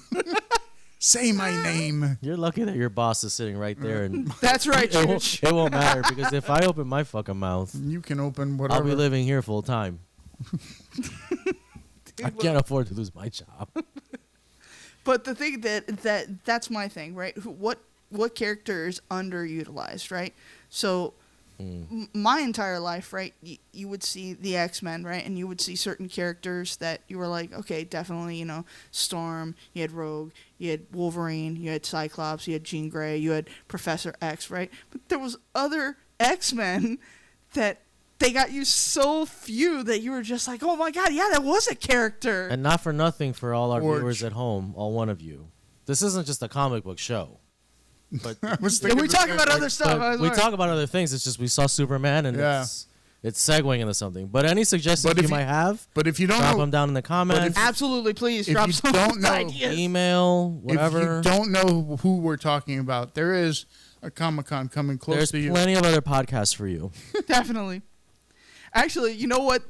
Say my name. You're lucky that your boss is sitting right there, and That's right, it won't, Chooch. it won't matter because if I open my fucking mouth, You can open I'll whatever. be living here full time. I can't afford to lose my job. But the thing that's my thing, right? What character is underutilized, right? So my entire life, right? You would see the X-Men, right? And you would see certain characters that you were like, okay, definitely, Storm, you had Rogue, you had Wolverine, you had Cyclops, you had Jean Grey, you had Professor X, right? But there was other X-Men that they got you so few that you were just like, oh my god, yeah, that was a character. And not for nothing for all our Orange. viewers at home, all one of you. This isn't just a comic book show. But, I was Yeah, thinking we the talk same about thing. other stuff. I was we wondering. talk about other things. It's just we saw Superman and Yeah. it's segueing into something. But any suggestions But if you you- might have, But if you don't drop know, them down in the comments, Absolutely, please If drop you some don't know- ideas. email, whatever. if you don't know who we're talking about, there is a Comic-Con coming close There's to you. plenty of other podcasts for you. Definitely. Actually, you know what?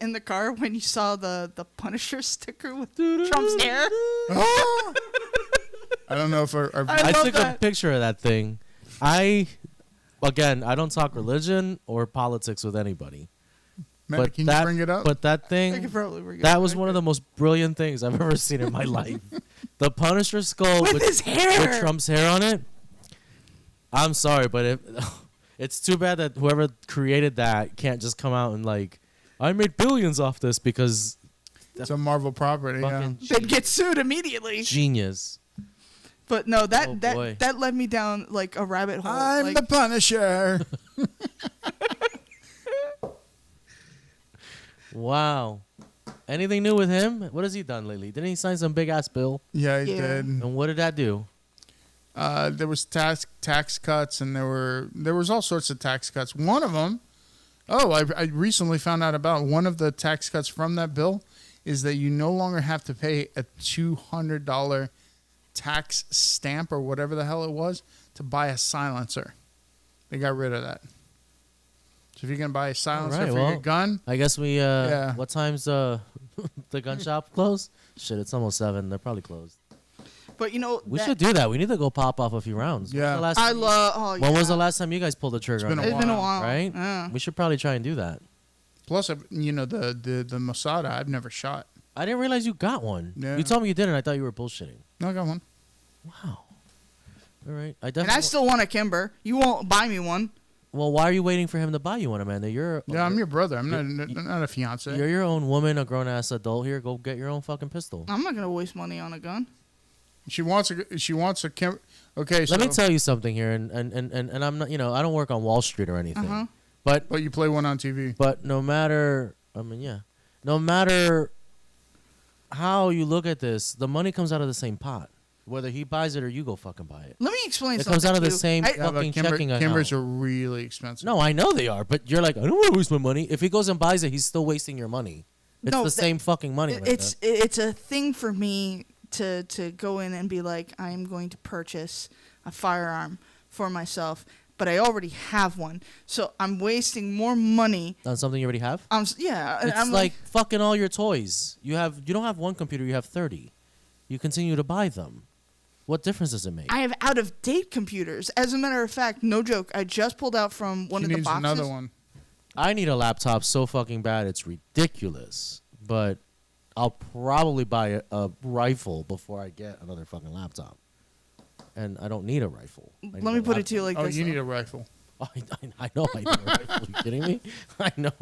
In the car when you saw the Punisher sticker with Trump's hair, Ah! I don't know if our I love took a that. picture of that thing. I don't talk religion or politics with anybody. Matt, but can that, you bring it up? But that I thing, could probably bring it that up was right one of there. the most brilliant things I've ever seen in my life. The Punisher skull With his hair! with Trump's hair on it. I'm sorry, but It's too bad that whoever created that can't just come out and like, I made billions off this because It's a Marvel property. Yeah. fucking They'd get sued immediately. genius. But no, Oh, boy. that led me down like a rabbit hole. I'm like, the Punisher. Wow. Anything new with him? What has he done lately? Didn't he sign some big ass bill? Yeah, he Yeah. did. And what did that do? There was tax cuts, and there was all sorts of tax cuts. One of them, I recently found out about one of the tax cuts from that bill is that you no longer have to pay a $200 tax stamp or whatever the hell it was to buy a silencer. They got rid of that. So if you're gonna buy a silencer Alright, for well, your gun, I guess we, Yeah. what time's the gun shop close? Shit, it's almost 7. They're probably closed. but you know, We should do that. We need to go pop off a few rounds. Yeah. I love. Oh, When was yeah. the last time you guys pulled the trigger been on a it? It's been a while, while, right? Yeah. We should probably try and do that. plus the Masada I've never shot. I didn't realize you got one. Yeah. You told me you didn't. I thought you were bullshitting. No, I got one. Wow. All right. I And definitely. I still want a Kimber. You won't buy me one. Well, why are you waiting for him to buy you one, Amanda? You're Yeah, I'm your brother. I'm not a fiance. You're your own woman, a grown ass adult here. Go get your own fucking pistol. I'm not gonna waste money on a gun. She wants a Kim. Okay, so Let me tell you something here, and I'm not, I don't work on Wall Street or anything, Uh-huh. but but you play one on TV. no matter, no matter how you look at this, the money comes out of the same pot. Whether he buys it or you go fucking buy it. Let me explain It something. comes out of the to you. same I- Yeah, fucking but checking account. Kimbers are really expensive. No, I know they are, but you're like, I don't want to waste my money. If he goes and buys it, he's still wasting your money. It's No, the that- same fucking money. It's a thing for me to go in and be like, I am going to purchase a firearm for myself, but I already have one, so I'm wasting more money. on something you already have. Yeah, and It's I'm like fucking all your toys. You don't have one computer, you have 30. You continue to buy them. What difference does it make? I have out of date computers. As a matter of fact, no joke, I just pulled out from one She of the needs boxes. another one. I need a laptop so fucking bad it's ridiculous. But I'll probably buy a rifle before I get another fucking laptop. And I don't need a rifle. I need Let me a put it to you laptop. like Oh, this. you though. need a rifle. I know I need a rifle. Are you kidding me? I know.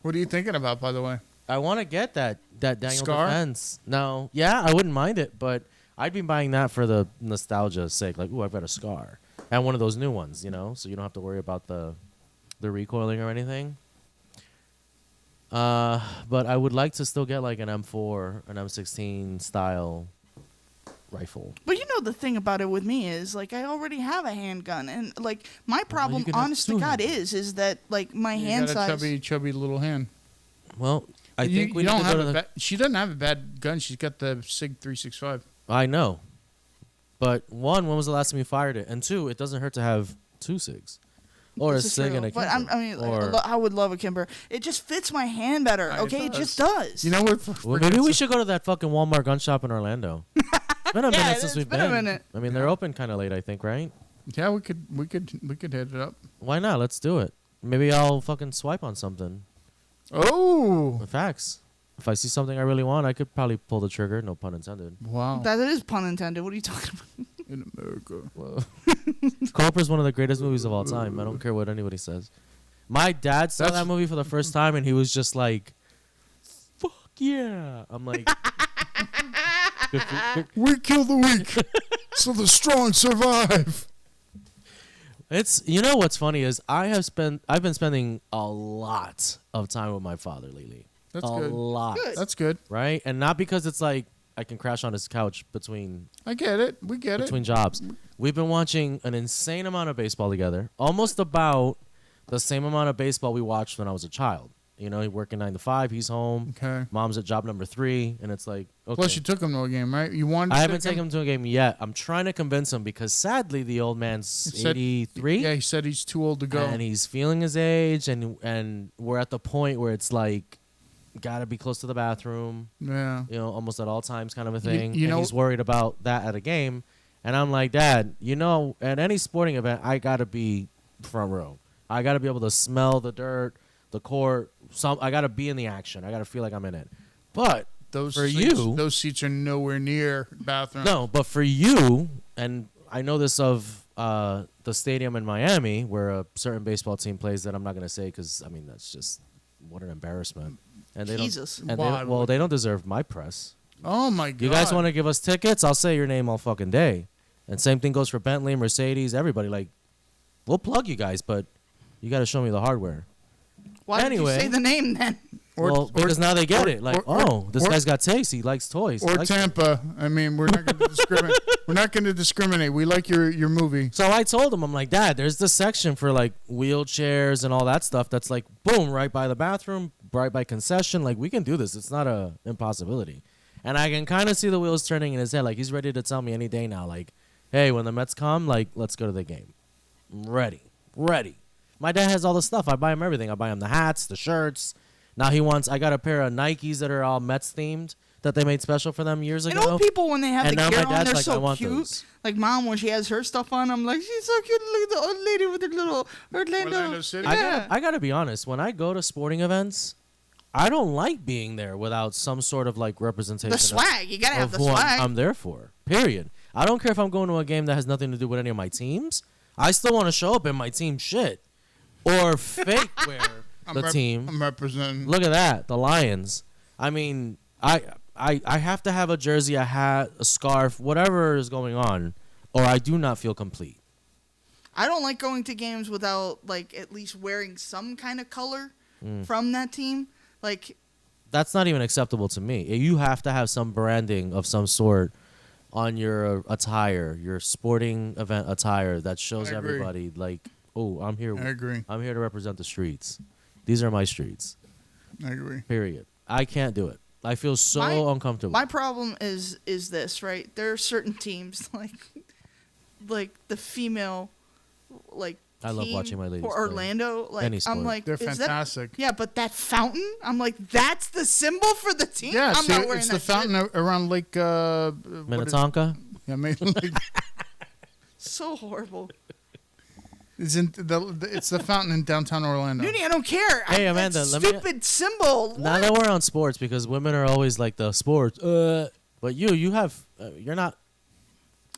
What are you thinking about, by the way? I want to get that Daniel Scar? Defense. No, yeah, I wouldn't mind it, but I'd be buying that for the nostalgia's sake. Like, ooh, I've got a Scar, and one of those new ones, so you don't have to worry about the recoiling or anything. But I would like to still get like an M4, an M16 style rifle. But you know the thing about it with me is like I already have a handgun, and like my problem, can have honest to two God, handguns. is that like my You hand got a size. chubby little hand. Well, I you, think we you need don't to have go a to the. she doesn't have a bad gun. She's got the Sig 365. I know, but one, when was the last time you fired it? And two, it doesn't hurt to have 2 SIGs. Or a This is SIG true. and a But Kimber. I mean, Or- I would love a Kimber. It just fits my hand better. It Okay, it does. just does. You know what? Well, maybe we should go to that fucking Walmart gun shop in Orlando. It's been a Yeah, minute it since has we've been a minute. I mean, they're open kind of late, I think, right? Yeah, we could hit it up. Why not? Let's do it. Maybe I'll fucking swipe on something. Oh, Facts. If I see something I really want, I could probably pull the trigger. No pun intended. wow! That is pun intended. What are you talking about? In America. Whoa. Cobra's one of the greatest movies of all time. I don't care what anybody says. My dad saw That's- that movie for the first time, and he was just like, "Fuck yeah!" I'm like, good for- We kill the weak, so the strong survive. It's what's funny is I've been spending a lot of time with my father lately. That's a good. lot, Good. That's good. right? And not because it's like I can crash on his couch between I get it. We get it. jobs. We've been watching an insane amount of baseball together, almost about the same amount of baseball we watched when I was a child. He working 9 to 5. He's home. Okay. Mom's at job number 3, and it's like, okay. Plus, you took him to a game, right? You wanted. I haven't taken him to a game yet. I'm trying to convince him because sadly the old man's said- 83. Yeah, he said he's too old to go. And he's feeling his age, and we're at the point where it's like, gotta be close to the bathroom, Yeah. almost at all times, kind of a thing. you and know- he's worried about that at a game, and I'm like, Dad, at any sporting event, I gotta be front row. I gotta be able to smell the dirt, the court. I gotta be in the action. I gotta feel like I'm in it. But Those for seats, you, those seats are nowhere near bathroom. no. But for you, and I know this of the stadium in Miami where a certain baseball team plays that I'm not gonna say because I mean that's just what an embarrassment. And they Jesus. don't. And Why they, well, would- they don't deserve my press. Oh my god! You guys want to give us tickets? I'll say your name all fucking day. And same thing goes for Bentley, Mercedes, everybody. Like, we'll plug you guys, but you got to show me the hardware. Why did Anyway. you say the name then? Because now they get it. Like, this or- guy's got taste. He likes toys. He Or likes- Tampa. I mean, we're not going to discriminate. We're not going to discriminate. We like your movie. So I told him, I'm like, Dad, there's this section for like wheelchairs and all that stuff. That's like, boom, right by the bathroom, right by concession. Like, we can do this. It's not a impossibility. And I can kind of see the wheels turning in his head. Like, he's ready to tell me any day now. Like, hey, when the Mets come, like, let's go to the game. I'm ready. My dad has all the stuff. I buy him everything. I buy him the hats, the shirts. Now he wants. I got a pair of Nikes that are all Mets themed that they made special for them years And ago. old people when they have And the now gear my on, dad's they're like, I so want cute. those. Like mom when she has her stuff on, I'm like, she's so cute. Look at the old lady with her little Orlando City? Yeah. I gotta be honest. When I go to sporting events, I don't like being there without some sort of like representation. The swag. You gotta have the who swag. I'm there for. Period. I don't care if I'm going to a game that has nothing to do with any of my teams. I still want to show up in my team shit or fake wear the team. I'm representing. Look at that, the Lions. I mean, I have to have a jersey, a hat, a scarf, whatever is going on, or I do not feel complete. I don't like going to games without like at least wearing some kind of color from that team. Like That's not even acceptable to me. You have to have some branding of some sort on your attire, your sporting event attire that shows I agree. everybody like, oh, I'm here. I agree. I'm here to represent the streets. These are my streets. I agree. Period. I can't do it. I feel so uncomfortable. my problem is this, right? There are certain teams like the female like I love team watching my ladies for play. Orlando. Like Any sport. I'm like, They're is that- fantastic. yeah, but that fountain, I'm like, that's the symbol for the team. Yeah, I'm see, not wearing it's that the fountain around Lake Minnetonka. Yeah, maybe like, So horrible. it's the fountain in downtown Orlando. Nudie, I don't care. Hey, that Amanda, let me- stupid symbol. Now What? that we're on sports, because women are always like the sports. But you have you're not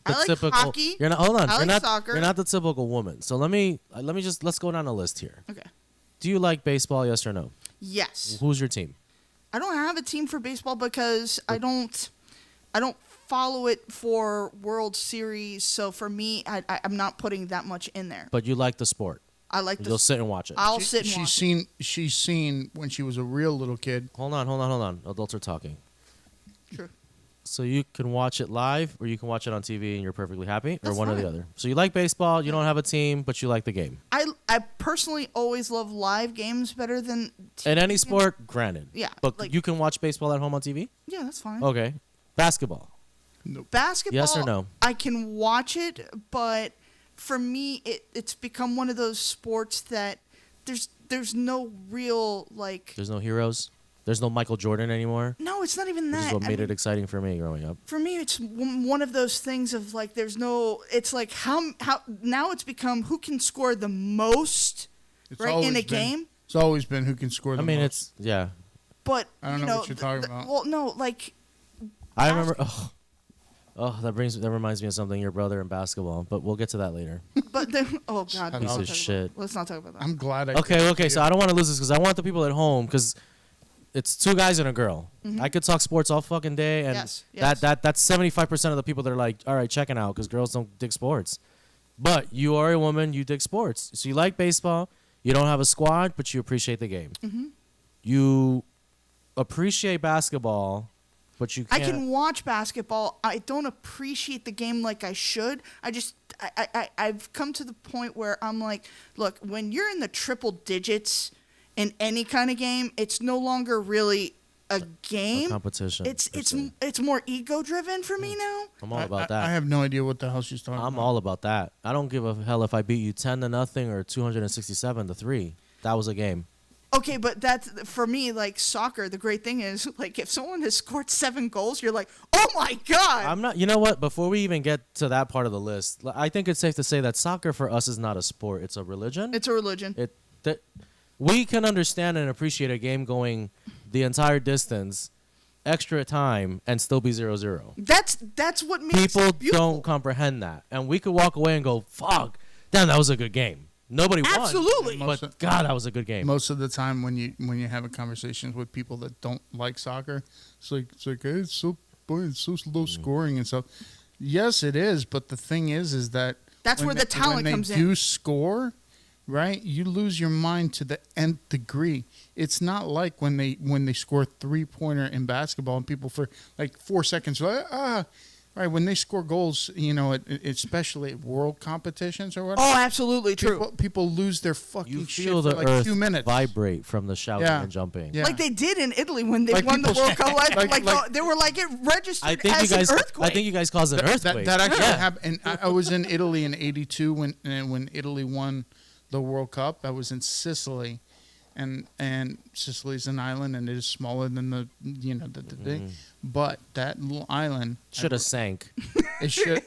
the I like typical. hockey. You're not. Hold on. I you're like not. soccer. You're not the typical woman. So let's go down the list here. Okay. Do you like baseball? Yes or no? Yes. Who's your team? I don't have a team for baseball because I don't follow it for World Series. So for me, I'm not putting that much in there. But you like the sport. I like You'll this. sit and watch it. I'll sit and watch. She's seen when she was a real little kid. Hold on. Adults are talking. True. So you can watch it live, or you can watch it on TV, and you're perfectly happy, or That's one or the fine. other. So you like baseball. You don't have a team, but you like the game. I personally always love live games better than TV In any games. sport, granted. Yeah, But like- you can watch baseball at home on TV. Yeah, that's fine. Okay. Basketball. Basketball. Yes or no? I can watch it, but for me, it's become one of those sports that there's no real like. There's no heroes. There's no Michael Jordan anymore. No, it's not even Which that. is what I made mean, it exciting for me growing up. for me, it's one of those things of like there's no. It's like how now it's become who can score the most It's right always in a been- game. It's always been who can score the I mean, most. it's But I don't you know what you're talking about. Well, no, like I remember. Oh, that reminds me of something. Your brother in basketball, but we'll get to that later. but oh god, Piece let's of not talk shit. About, let's not talk about that. I'm glad I. Okay. So I don't want to lose this because I want the people at home because it's two guys and a girl. I could talk sports all fucking day, and Mm-hmm. Yes. that's 75% of the people that are like, all right, checking out because girls don't dig sports. But you are a woman, you dig sports, so you like baseball. You don't have a squad, but you appreciate the game. Mm-hmm. You appreciate basketball, but you I can't. can watch basketball. I don't appreciate the game like I should. I've come to the point where I'm like, look, when you're in the triple digits in any kind of game, it's no longer really a game. competition. It's per it's se. it's more ego driven for me now. I'm all about that. I have no idea what the hell she's talking I'm about. all about that. I don't give a hell if I beat you 10-0 or 267-3. That was a game. Okay, but that's for me like soccer. The great thing is like if someone has scored 7 goals, you're like, oh my god. I'm not. You know what? Before we even get to that part of the list, I think it's safe to say that soccer for us is not a sport. It's a religion. It's a religion. We can understand and appreciate a game going the entire distance extra time and still be 0-0. That's what makes People it beautiful. don't comprehend that, and we could walk away and go, "Fuck, damn, that was a good game." Nobody won, Absolutely. but God, that was a good game. Most of the time, when you have conversations with people that don't like soccer, it's like hey, it's so boring, it's so low scoring and stuff. Yes, it is, but the thing is that That's where the talent comes when in. they do score, right? You lose your mind to the nth degree. It's not like when they score 3-pointer in basketball and people for like 4 seconds are like, right, when they score goals, especially at world competitions or whatever. Oh, absolutely true. People lose their fucking You shit feel for the like earth 2 minutes. vibrate from the shouting Yeah. and jumping. Yeah. Like they did in Italy when they Like won the people- World Cup. They were like it registered I think as you guys. an earthquake. I think you guys caused an earthquake. That actually Yeah. happened. And I was in Italy in '82 when Italy won the World Cup. I was in Sicily, and Sicily's an island and it is smaller than the thing. But that little island Should have sank. It should.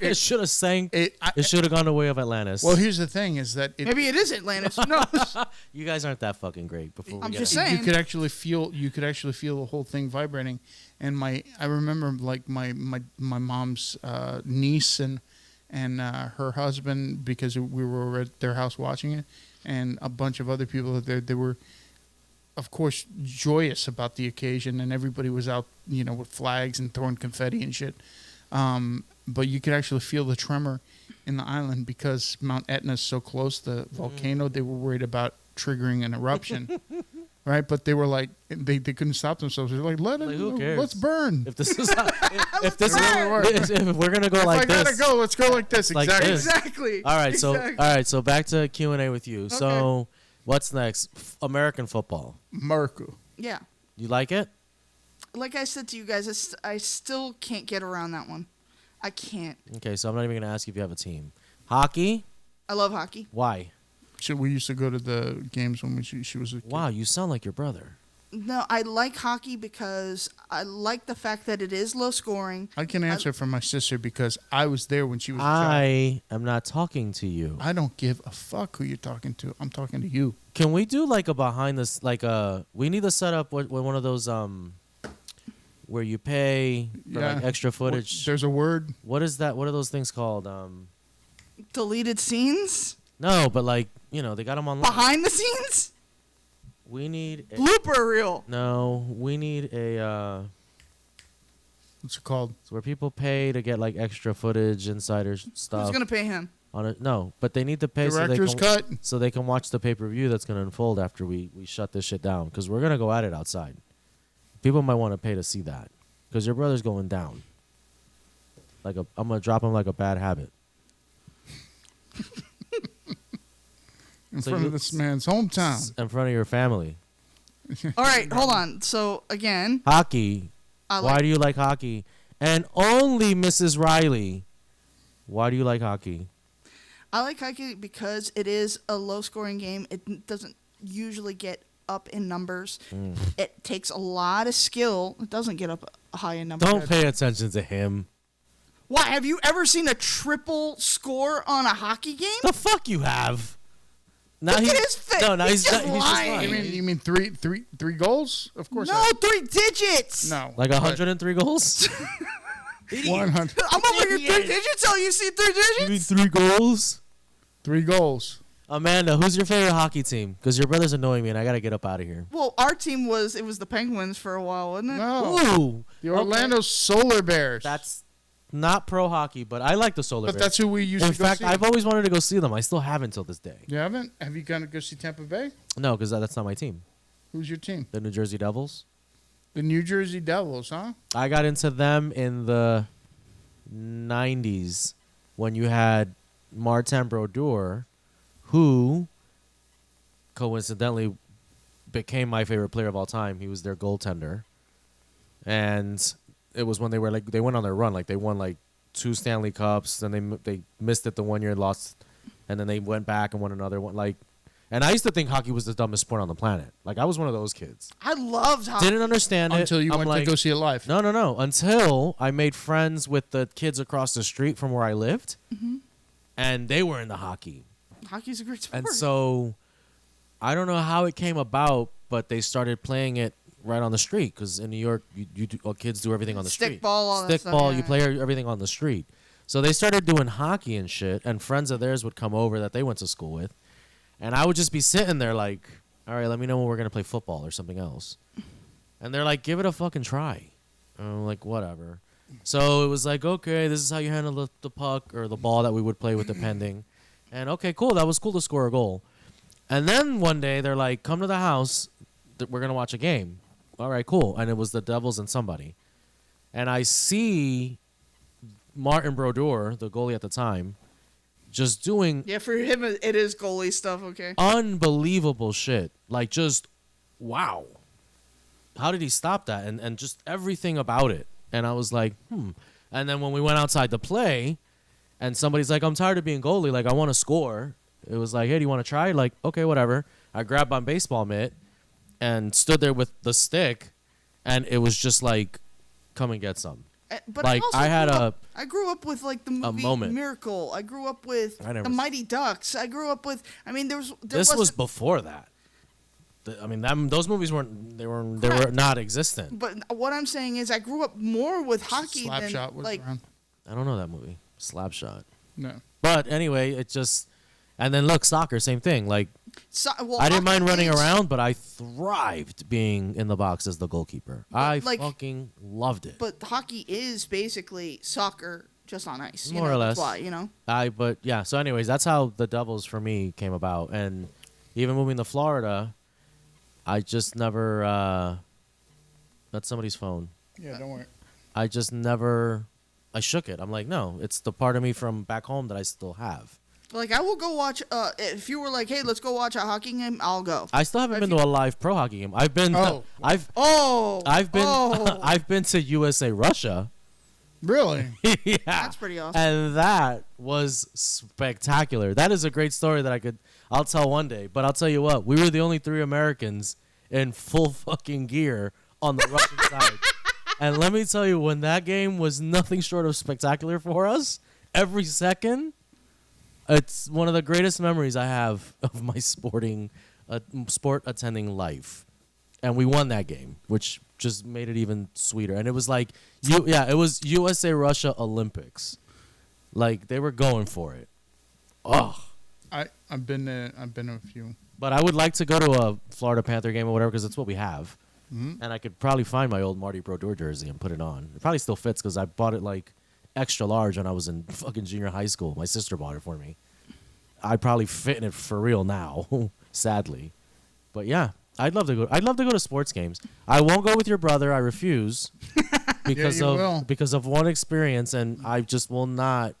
It should have sank. It I- should have gone the way of Atlantis. Well, here's the thing: is that Maybe it is Atlantis. Who knows? you guys aren't that fucking great. Before we I'm get just into- saying. you could actually feel the whole thing vibrating. And I remember like my mom's niece and her husband, because we were at their house watching it, and a bunch of other people there. They were, of course, joyous about the occasion, and everybody was out, with flags and throwing confetti and shit. But you could actually feel the tremor in the island because Mount Etna is so close, the volcano. They were worried about triggering an eruption, right? But they were like, they couldn't stop themselves. They're like, Like, who cares? let's burn. if this is if this Really is if we're gonna go If like I gotta this. go, let's go like this. Like Exactly. this. Exactly. All right, Exactly. so back to Q&A with you. So what's next? American football. Marco. Yeah. You like it? Like I said to you guys, I still can't get around that one. I can't. Okay, so I'm not even gonna ask you if you have a team. Hockey? I love hockey. Why? We used to go to the games when she was a kid. Wow, you sound like your brother. No, I like hockey because I like the fact that it is low scoring. I can answer for my sister because I was there when she was a child. I am not talking to you. I don't give a fuck who you're talking to. I'm talking to you. Can we do like a behind this, we need to set up with one of those where you pay for like extra footage. There's a word. What is that? What are those things called? Deleted scenes, No, but like they got them online. behind the scenes, We need blooper reel. no. We need a What's it called? where people pay to get like extra footage, insider stuff. Who's gonna pay him? On it? No, but they need to pay Director's so cut. they can watch the pay-per-view that's going to unfold after we shut this shit down, because we're going to go at it outside. People might want to pay to see that because your brother's going down. I'm going to drop him like a bad habit. In So front you- of this man's hometown. In front of your family. All right, hold on. So again, Hockey. I Why like do you like hockey? And only Mrs. Riley. Why do you like hockey? hockey because it is a low scoring game. It doesn't usually get up in numbers. It takes a lot of skill. It doesn't get up high in numbers. Don't pay attention to him. Why, have you ever seen a triple score on a hockey game? The fuck you have? Now Look he- at his face. No, now He's just he's lying. You mean three goals? Of course. No, 3 digits. No. Like 103 goals? 100. I'm over here 3 digits. Oh, you see 3 You mean digits? 3 goals? 3 goals. Amanda, who's your favorite hockey team? Because your brother's annoying me and I got to get up out of here. Well, our team was the Penguins for a while, wasn't it? No. Ooh. The Orlando Solar Bears. That's not pro hockey, but I like the Solar But Bears. that's who we used In to go fact, see. I've always wanted to go see them. I still haven't till this day. You haven't? Have you gone to go see Tampa Bay? No, because that's not my team. Who's your team? The New Jersey Devils. The New Jersey Devils, huh? I got into them in the 90s when you had Martin Brodeur, who coincidentally became my favorite player of all time. He was their goaltender. And it was when they went on their run. Like they won like 2 Stanley Cups, then they missed it the one year, lost, and then they went back and won another one. And I used to think hockey was the dumbest sport on the planet. Like I was one of those kids. I loved hockey. Didn't understand it Until you I'm went like, to go see it live. No. Until I made friends with the kids across the street from where I lived, and they were into hockey. Hockey's a great sport. And so I don't know how it came about, but they started playing it right on the street because in New York, kids do everything on the street. Stickball, all that stuff, Stickball, yeah. you play everything on the street. So they started doing hockey and shit, and friends of theirs would come over that they went to school with, and I would just be sitting there like, all right, let me know when we're gonna play football or something else, and they're like, give it a fucking try. And I'm like, whatever. So it was like, okay, this is how you handle the puck or the ball that we would play with, depending. And okay, cool, that was cool to score a goal. And then one day they're like, come to the house, we're gonna watch a game. All right, cool. And it was the Devils and somebody, and I see Martin Brodeur, the goalie at the time, just doing Yeah, for him, it is goalie stuff, okay? unbelievable shit. Like, just, wow. How did he stop that? And just everything about it. And I was like, And then when we went outside to play, and somebody's like, I'm tired of being goalie. Like, I want to score. It was like, hey, do you want to try? Like, okay, whatever. I grabbed my baseball mitt and stood there with the stick. And it was just like, come and get some. But Like, also I had I grew up with like the movie moment. Miracle. I grew up with I never the s- Mighty Ducks. I grew up with. I mean, there This was wasn't- before that. Those movies were Correct. not existent. But what I'm saying is, I grew up more with hockey than Slapshot was like. around. I don't know that movie. Slapshot. No. But anyway, it just, and then look, soccer, same thing. Like, Well, I didn't mind hockey running is- around, but I thrived being in the box as the goalkeeper. I like- fucking loved it. But hockey is basically soccer just on ice. More or That's less. why, you know. But yeah, so anyways, that's how the Devils for me came about. And even moving to Florida, I just never, that's somebody's phone. Yeah, don't worry. I just never, I shook it. I'm like, no, it's the part of me from back home that I still have. Like, I will go watch. If you were like, "Hey, let's go watch a hockey game," I'll go. I still haven't If been you- to a live pro hockey game. I've been, Oh. I've been, Oh. I've been to USA Russia. Really? Yeah, That's pretty awesome. and that was spectacular. That is a great story that I'll tell one day. But I'll tell you what, we were the only 3 Americans in full fucking gear on the Russian side. And let me tell you, when that game was nothing short of spectacular for us, every second, it's one of the greatest memories I have of my sport attending life. And we won that game, which just made it even sweeter. And it was like, it was USA Russia Olympics. Like, they were going for it. Oh, I've been to a few. but I would like to go to a Florida Panther game or whatever because it's what we have. Mhm. And I could probably find my old Marty Brodeur jersey and put it on. It probably still fits because I bought it like extra large when I was in fucking junior high school. My sister bought it for me. I'd probably fit in it for real now, sadly. But yeah, I'd love to go. I'd love to go to sports games. I won't go with your brother. I refuse because you will. because of one experience, and I just will not.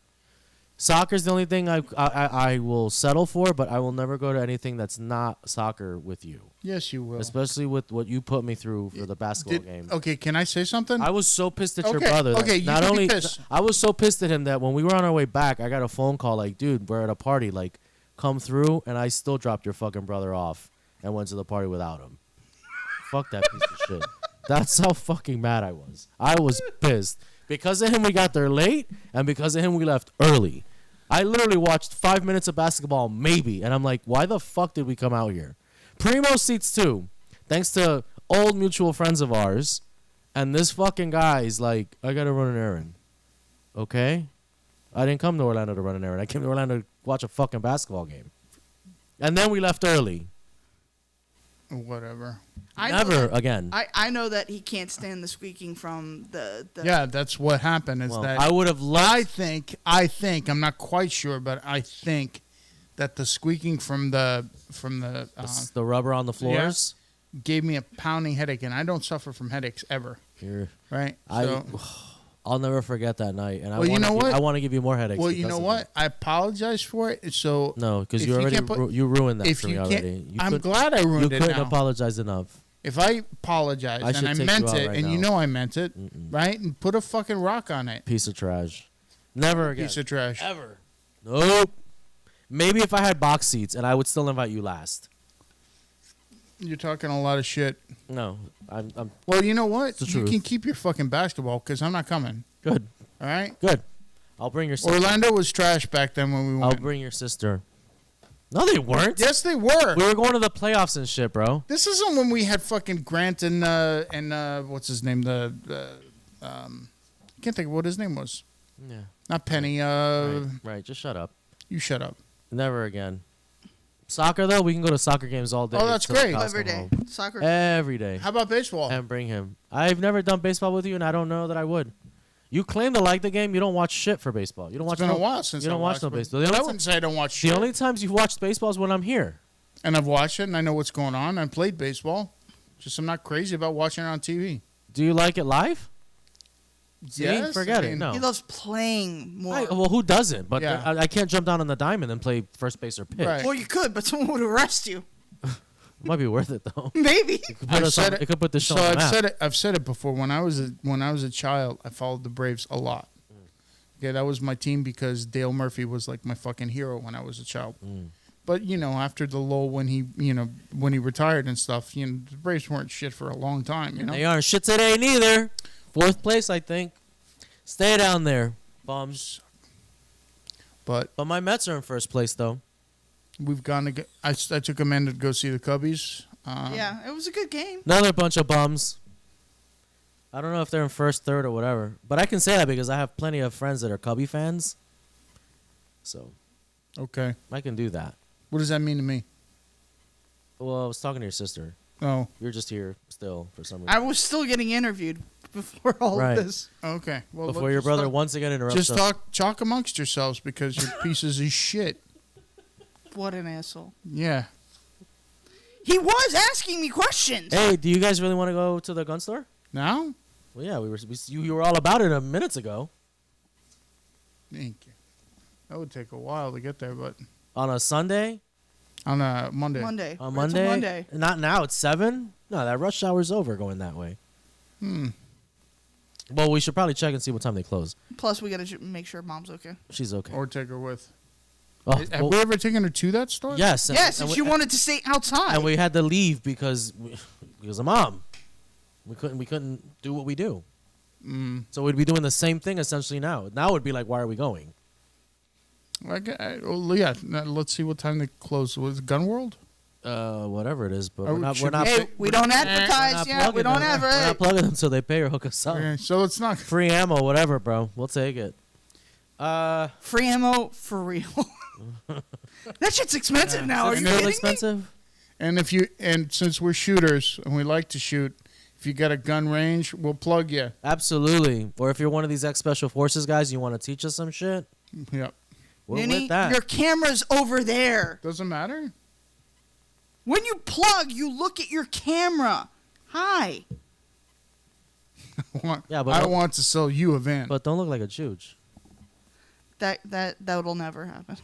Soccer's the only thing I will settle for, but I will never go to anything that's not soccer with you. Yes, you will. Especially with what you put me through for the basketball game. Okay, can I say something? I was so pissed at your Okay, brother. that okay, you not can be only pissed. I was so pissed at him that when we were on our way back, I got a phone call like, "Dude, we're at a party. Like, come through." And I still dropped your fucking brother off and went to the party without him. Fuck that piece of shit. That's how fucking mad I was. I was pissed because of him. We got there late, and because of him, we left early. I literally watched 5 minutes of basketball, maybe, and I'm like, why the fuck did we come out here? Primo seats too, thanks to old mutual friends of ours, and this fucking guy's like, I gotta run an errand. Okay? I didn't come to Orlando to run an errand. I came to Orlando to watch a fucking basketball game. And then we left early. Whatever. I know Never that- again. I know that he can't stand the squeaking from the Yeah, that's what happened. Is Well, that I would have loved. I think I'm not quite sure, but I think that the squeaking from the The rubber on the floors. gave me a pounding headache, and I don't suffer from headaches ever. You're- Right? I'll never forget that night, and Well, you know what? I want to give you more headaches. Well, you because know of what? it. I apologize for it. So No, because if you you already can't put- you ruined that if for me you already. can't, You I'm couldn't- glad I you ruined it couldn't now. apologize enough. If I apologize I should and I take you meant out it, right and you now. know I meant it, right? And put a fucking rock on it. Piece of trash. Never again. Piece of trash. Ever. Nope. Maybe if I had box seats, and I would still invite you last. You're talking a lot of shit. No, I'm Well, you know what? the You truth. can keep your fucking basketball because I'm not coming. good. All right? Good. I'll bring your sister. Orlando was trash back then when we I'll went. bring your sister. No, they weren't. Yes, they were. We were going to the playoffs and shit, bro. This isn't when we had fucking Grant and what's his name? I can't think of what his name was. Yeah. Not Penny. Right. Just shut up. You shut up. Never again. Soccer though, we can go to soccer games all day. Oh, that's till the great. cows Every come day. home. Soccer. Every day. How about baseball? And bring him. I've never done baseball with you, and I don't know that I would. You claim to like the game. You don't watch shit for baseball. You don't watch. It's been no, a while since you don't I watch watched no it. baseball. But The I only, wouldn't say I don't watch the shit. only times you've watched baseball is when I'm here. And I've watched it, and I know what's going on. I played baseball. Just I'm not crazy about watching it on TV. Do you like it live? See? Yes, Forget I it. mean- No. He loves playing more. Well, who doesn't? But Yeah. I can't jump down on the diamond and play first base or pitch. Right. Well, you could, but someone would arrest you. It might be worth it though. Maybe. It could put, us on, it could put the show So on the I've map. said it. I've said it before. When I was a child, I followed the Braves a lot. Okay, that was my team because Dale Murphy was like my fucking hero when I was a child. But after the lull when he retired and stuff, the Braves weren't shit for a long time. They aren't shit today neither. Fourth place, I think. Stay down there, bums. But But my Mets are in first place though. we've gone to get. I took Amanda to go see the Cubbies. Yeah, it was a good game. Another bunch of bums. I don't know if they're in first, third, or whatever. But I can say that because I have plenty of friends that are Cubby fans. So Okay. I can do that. What does that mean to me? Well, I was talking to your sister. Oh, You're just here still for some reason. I was still getting interviewed before all Right. of this. okay. Well, Before look, your just brother talk- once again interrupts Just us. talk amongst yourselves because you're pieces of shit. What an asshole. Yeah. He was asking me questions. Hey, do you guys really want to go to the gun store? Now? Well, yeah, you were all about it a minutes ago. Thank you. That would take a while to get there, but On a Sunday? on a Monday. Monday. On It's a Monday? Monday. Not now, it's 7? No, that rush hour's over going that way. Well, we should probably check and see what time they close. Plus, we got to make sure mom's okay. She's okay. Or take her with. Oh, Have well, we ever taken her to that store? yes. Yes, and we- she wanted to stay outside. And we had to leave because of mom. We couldn't do what we do. So we'd be doing the same thing essentially now. Now it'd be like, why are we going? Well, yeah. Now, let's see what time they close. Was it Gun World? Whatever it is, but Oh, we're not. should We're not. hey, we don't advertise yet. We don't We're not advertise. plugging them until they pay or hook us up. Okay, so it's not. Free ammo, whatever, bro. We'll take it. Free ammo for real. That shit's expensive now. Are Is you it kidding real me? expensive? And since we're shooters and we like to shoot, if you got a gun range, we'll plug you. Absolutely. Or if you're one of these ex-special forces guys, you want to teach us some shit. Yep. We're Ninny, with that. your camera's over there. Doesn't matter. When you plug, you look at your camera. Hi. Yeah, but I don't- want to sell you a van. But don't look like a Juge. That'll never happen.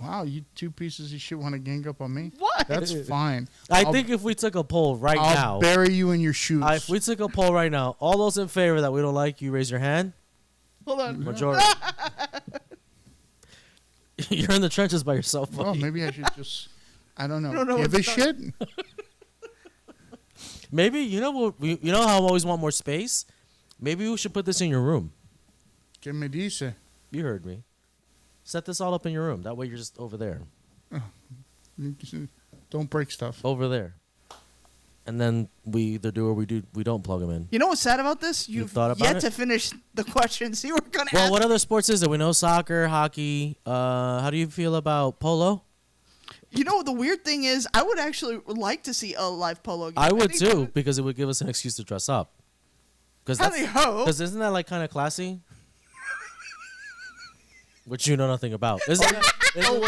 Wow, you two pieces of shit want to gang up on me? What? That's fine. I I'll- think if we took a poll right I'll now, bury you in your shoes. if we took a poll right now, all those in favor that we don't like you, raise your hand. Hold on. Majority. You're in the trenches by yourself. Well, buddy. maybe I should just. I don't know. don't know Give what a to shit. Maybe you know what? You know how I always want more space. Maybe we should put this in your room. Que me dice? You heard me. Set this all up in your room. That way you're just over there, Don't break stuff. over there, and then we either do or we don't plug them in. You know what's sad about this? You've thought about yet it? to finish the questions you were going to Well, ask. what other sports is there? We know soccer, hockey. How do you feel about polo? You know, the weird thing is, I would actually like to see a live polo game. I would think too, because it would give us an excuse to dress up. Howdy ho. Because isn't that like kind of classy? Which you know nothing about. Isn't that, Oh,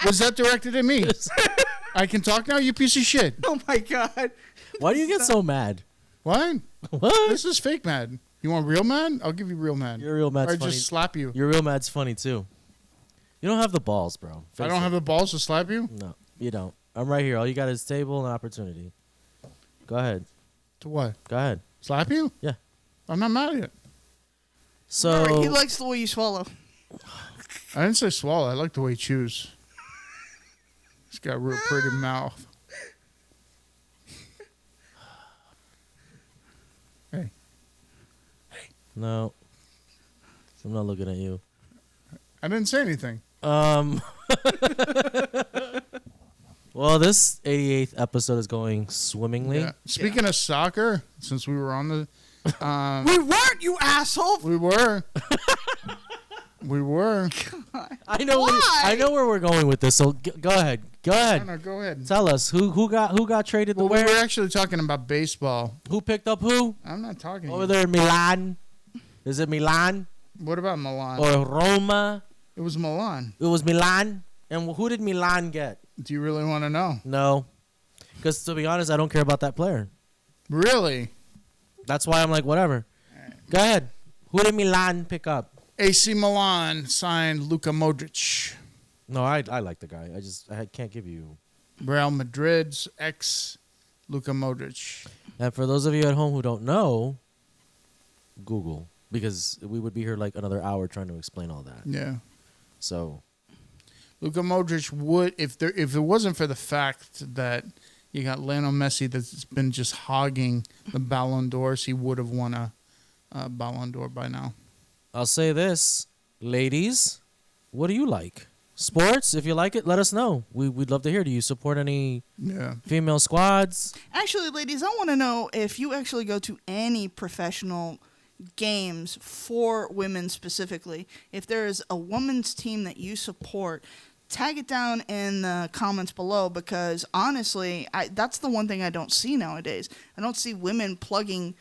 was that directed at me? I can talk now, you piece of shit. Oh my god. why do you get so mad? What? What? This is fake mad. You want real mad? I'll give you real mad. Your real mad's Or funny. just slap you. Your real mad's funny too. You don't have the balls, bro. I don't have the balls to slap you? No, you don't. I'm right here. All you got is table and opportunity. Go ahead. To what? Go ahead. Slap you? Yeah. I'm not mad at you. So He likes the way you swallow. I didn't say swallow. I like the way you chews. He's got a real pretty mouth. Hey. no, I'm not looking at you. I didn't say anything. Well, this 88th episode is going swimmingly. Yeah. Speaking of soccer, since we were on the, We weren't, you asshole. we were, we were. I know. Why? I know where we're going with this. So go ahead. Go ahead. No, go ahead. Tell us who got traded to Well, we where? were actually talking about baseball. Who picked up who? I'm not talking to Over you. there in Milan. Is it Milan What about Milan? or Roma? It was Milan. It was Milan. And who did Milan get? Do you really want to know? No. Because to be honest, I don't care about that player. Really? That's why I'm like, whatever. Go ahead. Who did Milan pick up? AC Milan signed Luka Modric. No, I like the guy. I can't give you. Real Madrid's ex Luka Modric. And for those of you at home who don't know, Google. Because we would be here like another hour trying to explain all that. Yeah. So, Luka Modric would, if it wasn't for the fact that you got Lionel Messi that's been just hogging the Ballon d'Ors, he would have won a Ballon d'Or by now. I'll say this. Ladies, what do you like? Sports, if you like it, let us know. We'd love to hear. Do you support any Yeah. female squads? Actually, ladies, I want to know if you actually go to any professional games for women specifically. If there is a women's team that you support, tag it down in the comments below, because honestly, that's the one thing I don't see nowadays. I don't see women plugging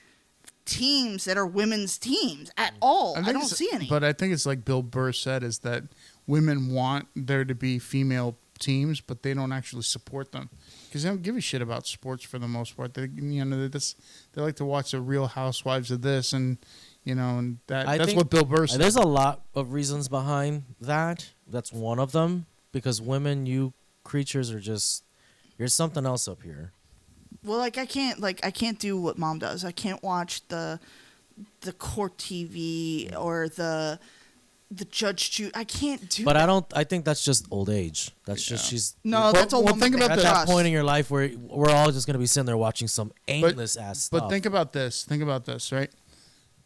teams that are women's teams at all. I think don't it's- see any. But I think it's like Bill Burr said, is that women want there to be female teams, but they don't actually support them because they don't give a shit about sports for the most part. They, they like to watch the Real Housewives of this, and and I that's think- what Bill Burr said. There's a lot of reasons behind that. That's one of them. Because women, you creatures are just, you're something else up here. Well, I can't do what mom does. I can't watch the court TV or the Judge Judy. I can't do. But that. I think that's just old age. That's just, she's. No, that's a well, woman think thing. about At the- that point in your life where we're all just going to be sitting there watching some aimless ass stuff. But think about this. Think about this, right?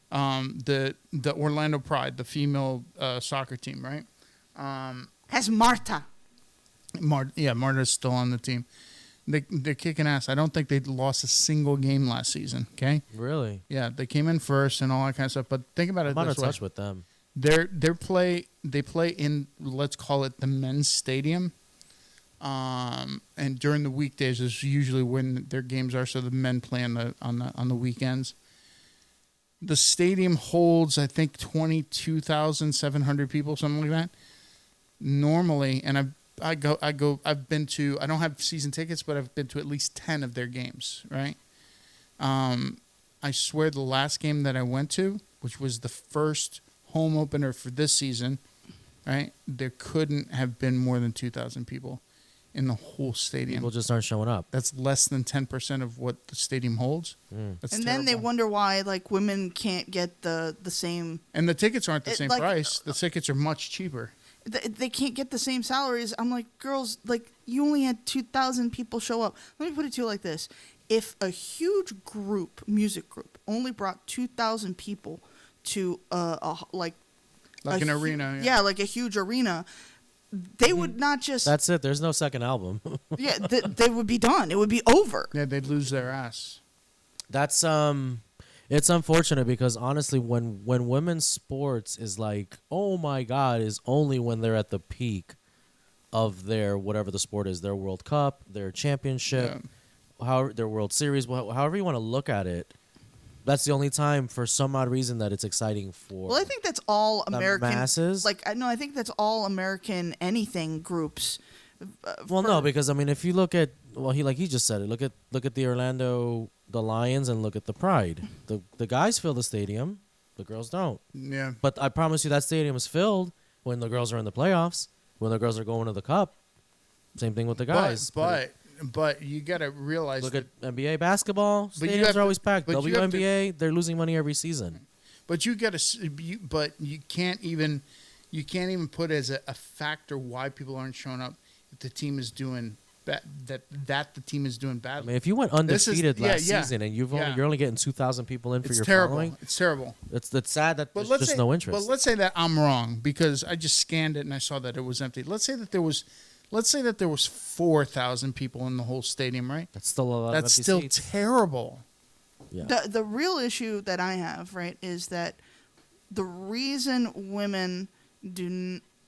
The Orlando Pride, the female soccer team, right? Has Marta. Marta's still on the team. They're kicking ass. I don't think they lost a single game last season. Okay. Really? Yeah, they came in first and all that kind of stuff. But think about it I'm out this of way: touch with them. they play in, let's call it, the men's stadium. And during the weekdays is usually when their games are. So the men play on the weekends. The stadium holds, I think, 22,700 people, something like that. Normally, and I've been to, I don't have season tickets, but I've been to at least 10 of their games, right? I swear the last game that I went to, which was the first home opener for this season, right? There couldn't have been more than 2,000 people in the whole stadium. People just aren't showing up. That's less than 10% of what the stadium holds. That's And then they terrible. wonder why women can't get the same. And the tickets aren't the same like- price. The tickets are much cheaper. They can't get the same salaries. I'm like, girls, you only had 2,000 people show up. Let me put it to you like this: if a huge music group, only brought 2,000 people to Like a an hu- arena. yeah, like a huge arena, they would not just That's it. There's no second album. they would be done. It would be over. Yeah, they'd lose their ass. That's it's unfortunate because honestly when women's sports is like, oh my god, is only when they're at the peak of their whatever the sport is, their World Cup, their championship, their World Series, however you want to look at it. That's the only time for some odd reason that it's exciting for. Well, I think that's all the American masses? I think that's all American anything groups. Well, no, because I mean, if you look at he just said it. Look at the Lions and look at the Pride. The guys fill the stadium, the girls don't. Yeah. But I promise you that stadium is filled when the girls are in the playoffs, when the girls are going to the cup. Same thing with the guys. But you got to realize look at NBA basketball. But you Stadiums have are to- always packed. but you have to- WNBA, they're losing money every season. But you got to, but you can't even put as a factor why people aren't showing up if the team is doing that the team is doing I badly. mean, if you went This is- undefeated yeah, last yeah. season and Yeah. you're only getting 2,000 people in for It's your terrible. following, It's terrible. it's sad that But there's let's just say, no interest. But let's say that I'm wrong because I just scanned it and I saw that it was empty. Let's say that there was 4,000 people in the whole stadium, right? That's still a lot That's of empty still seats. terrible. Yeah. The real issue that I have, right, is that the reason women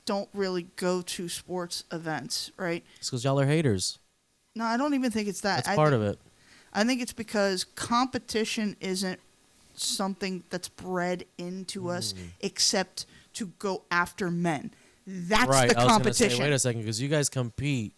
don't really go to sports events, right? It's because y'all are haters. No, I don't even think it's that. That's part of it. I think it's because competition isn't something that's bred into us except to go after men. That's right. the I was gonna competition. say, wait a second, because you guys compete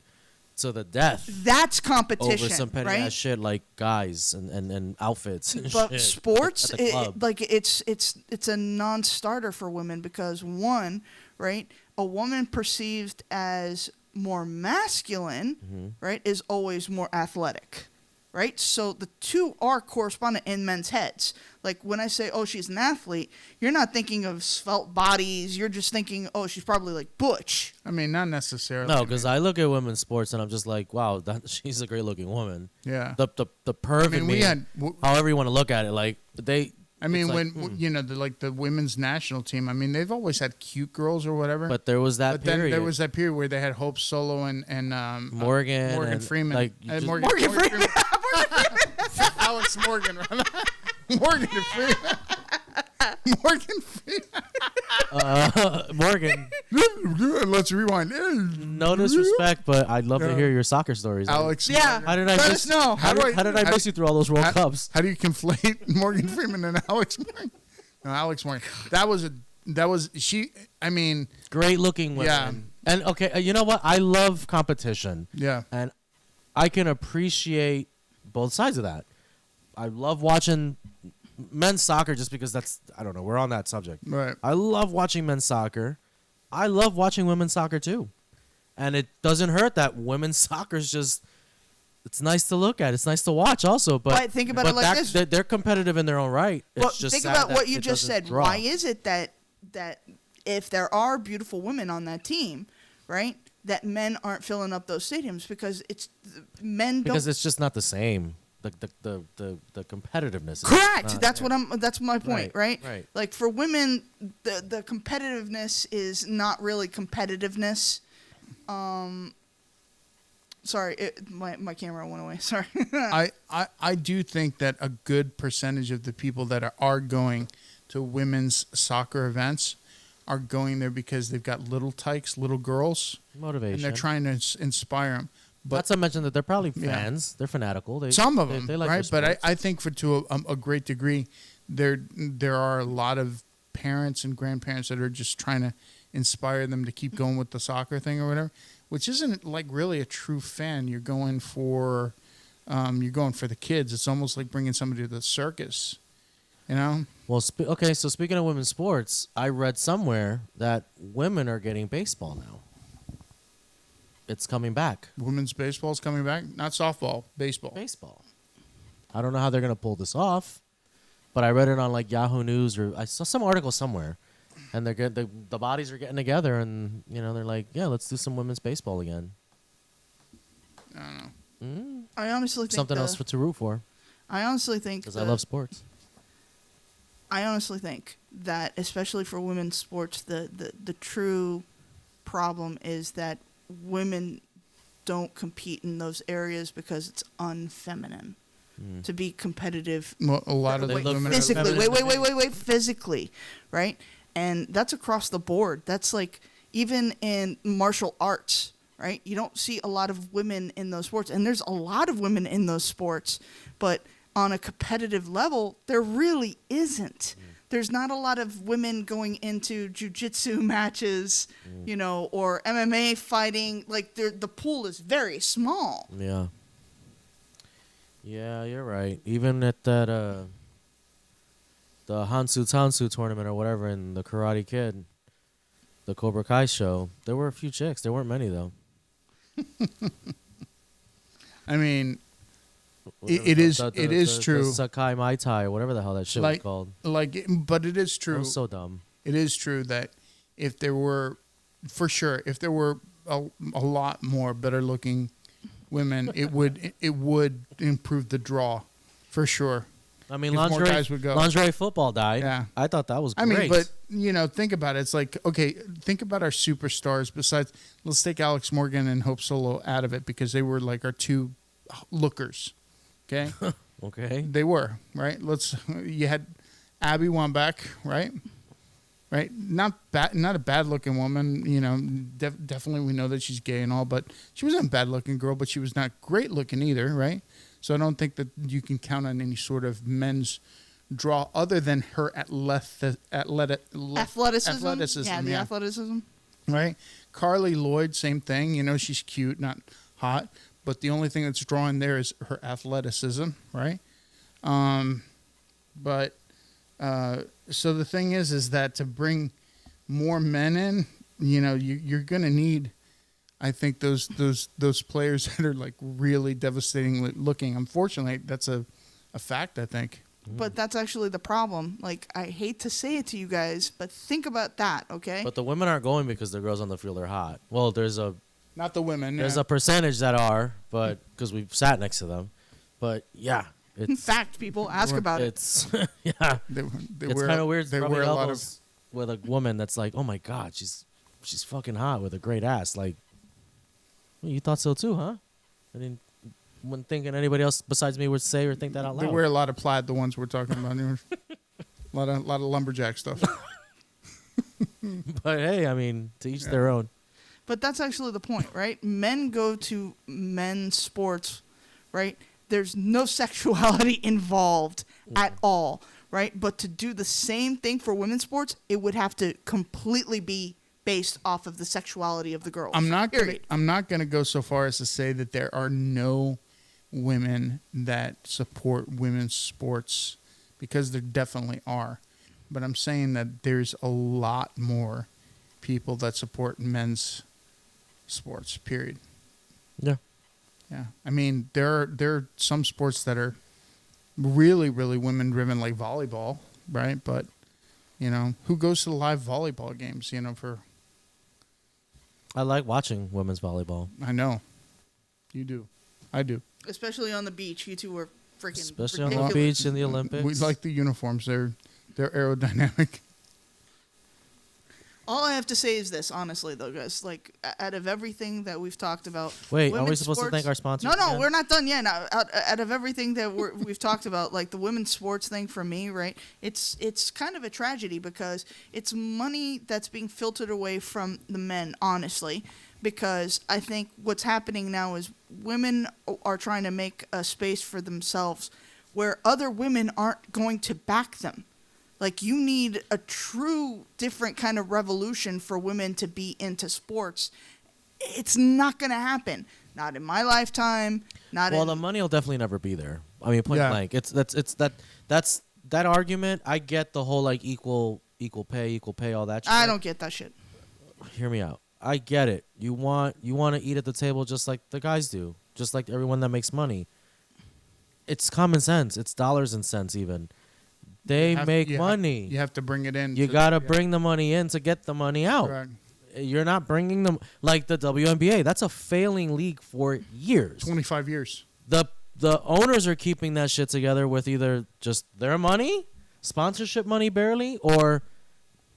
to the death That's competition, over some petty right? ass shit like guys and outfits and But shit sports, at the club. it's a non-starter for women because one, right, a woman perceived as more masculine, Mm-hmm. right, is always more athletic, right? So the two are correspondent in men's heads. Like when I say, oh, she's an athlete, you're not thinking of svelte bodies. You're just thinking, oh, she's probably like butch. I mean, not necessarily. No, because I look at women's sports and I'm just like, wow, she's a great looking woman. Yeah. The perv I mean, in we me, had. however you want to look at it, like they. I mean, it's when like, you know, the women's national team. I mean, they've always had cute girls or whatever. But there was that But then period. there was that period where they had Hope Solo and Morgan Morgan and, Freeman, like, you just- Morgan Freeman. Alex Morgan, Morgan Freeman. Morgan Freeman. Morgan. Let's rewind. No disrespect, but I'd love to No. hear your soccer stories. Alex. Yeah. Morgan. How did I Let miss? us know. How did I miss you through all those World Cups? How do you conflate Morgan Freeman and Alex Morgan? No, Alex Morgan. That was she. I mean, Great looking women. Yeah. And okay, you know what? I love competition. yeah. And I can appreciate both sides of that. I love watching men's soccer just because I don't know, we're on that subject. Right. I love watching men's soccer. I love watching women's soccer too. And it doesn't hurt that women's soccer is just, it's nice to look at. It's nice to watch also. But think about it like this. They're competitive in their own right. It's Well, just think sad about that what you it just doesn't said. draw. Why is it that if there are beautiful women on that team, right, that men aren't filling up those stadiums because men Because don't. it's just not the same. The competitiveness. is Correct. not That's there. what I'm. That's my point, right? Right. Like for women, the competitiveness is not really competitiveness. Sorry, my camera went away. Sorry. I do think that a good percentage of the people that are going to women's soccer events are going there because they've got little tykes, little girls, Motivation. and they're trying to inspire them. Not But to mention that they're probably Yeah. fans. They're fanatical. some of them, they like right? their But sports. I think to a great degree, there are a lot of parents and grandparents that are just trying to inspire them to keep going with the soccer thing or whatever, which isn't like really a true fan. You're going for the kids. It's almost like bringing somebody to the circus, you know? Well, okay. So speaking of women's sports, I read somewhere that women are getting baseball now. It's coming back. Women's baseball is coming back, not softball, baseball. Baseball. I don't know how they're gonna pull this off, but I read it on like Yahoo News or I saw some article somewhere, and they're good. The bodies are getting together, and they're like, yeah, let's do some women's baseball again. I don't know. I honestly think Something else to root for I honestly think because I love sports. I honestly think that, especially for women's sports, the true problem is that women don't compete in those areas because it's unfeminine to be competitive Well, a lot of They the look women physically. are Wait, physically, right? And that's across the board. That's like even in martial arts, right? You don't see a lot of women in those sports, and there's a lot of women in those sports, but on a competitive level, there really isn't. There's not a lot of women going into jiu-jitsu matches, or MMA fighting. Like the pool is very small. Yeah. Yeah, you're right. Even at that the Hansu Tansu tournament or whatever in the Karate Kid, the Cobra Kai show, there were a few chicks. There weren't many though. I mean, Whatever it the- is the- it is the true. Sakai Mai Tai or whatever the hell that shit was called. But it is That true. was so dumb. It is true that if there were, for sure, if there were a lot more better looking women, it would improve the draw, for sure. I mean, If more lingerie, guys would go. lingerie football died. Yeah. I thought that was I great. mean, but think about it. It's like, okay, think about our superstars. Besides, let's take Alex Morgan and Hope Solo out of it because they were like our two lookers. Okay, okay. they were right. You had Abby Wambach, right? Right, not a bad looking woman. Definitely we know that she's gay and all, but she wasn't a bad looking girl, but she was not great looking either, right? So I don't think that you can count on any sort of men's draw other than her Athleticism. Yeah, the athleticism. right? Carly Lloyd, same thing. She's cute, not hot, but the only thing that's drawing there is her athleticism, right? So the thing is that to bring more men in, you're gonna need, I think, those players that are like really devastatingly looking. Unfortunately, that's a fact, I think. But that's actually the problem. Like, I hate to say it to you guys, but think about that, okay? But the women aren't going because the girls on the field are hot. Well, there's a Not the women. a percentage that are, but because we've sat next to them. But yeah, In fact, people ask about it. it's yeah. They It's wear- kind of weird. They rubbing wear a lot of. elbows with a woman that's like, oh my god, she's fucking hot with a great ass. Like, well, you thought so too, huh? I didn't wouldn't thinking anybody else besides me would say or think that out They loud. wear a lot of plaid. The ones we're talking about. A lot of lumberjack stuff. But hey, I mean, to each their own. But that's actually the point, right? Men go to men's sports, right? There's no sexuality involved at all, right? But to do the same thing for women's sports, it would have to completely be based off of the sexuality of the girls. I'm not Period. gonna go so far as to say that there are no women that support women's sports, because there definitely are. But I'm saying that there's a lot more people that support men's sports. Period. Yeah. Yeah. I mean, there are some sports that are really, really women driven, like volleyball, right? But who goes to the live volleyball games? I like watching women's volleyball, I know you do. I do. Especially on the beach. You two are freaking especially on the ridiculous. beach in the Olympics. We like the uniforms. They're aerodynamic. All I have to say is this, honestly, though, guys. Like, out of everything that we've talked about, Wait, are we women's supposed to sports- thank our sponsors? No, again? we're not done yet. Now, out of everything that we've talked about, like the women's sports thing for me, right? It's kind of a tragedy because it's money that's being filtered away from the men, honestly. Because I think what's happening now is women are trying to make a space for themselves where other women aren't going to back them. Like, you need a true different kind of revolution for women to be into sports. It's not going to happen. Not in my lifetime. Well, the money will definitely never be there. I mean, point blank. That's that argument. I get the whole like equal pay, all that shit. I don't get that shit. Hear me out. I get it. You want to eat at the table just like the guys do, just like everyone that makes money. It's common sense. It's dollars and cents even. They make money. You have to bring it in. You gotta bring the money in to get the money out. Correct. You're not bringing them like the WNBA. That's a failing league for years. 25 years. The owners are keeping that shit together with either just their money, sponsorship money barely, or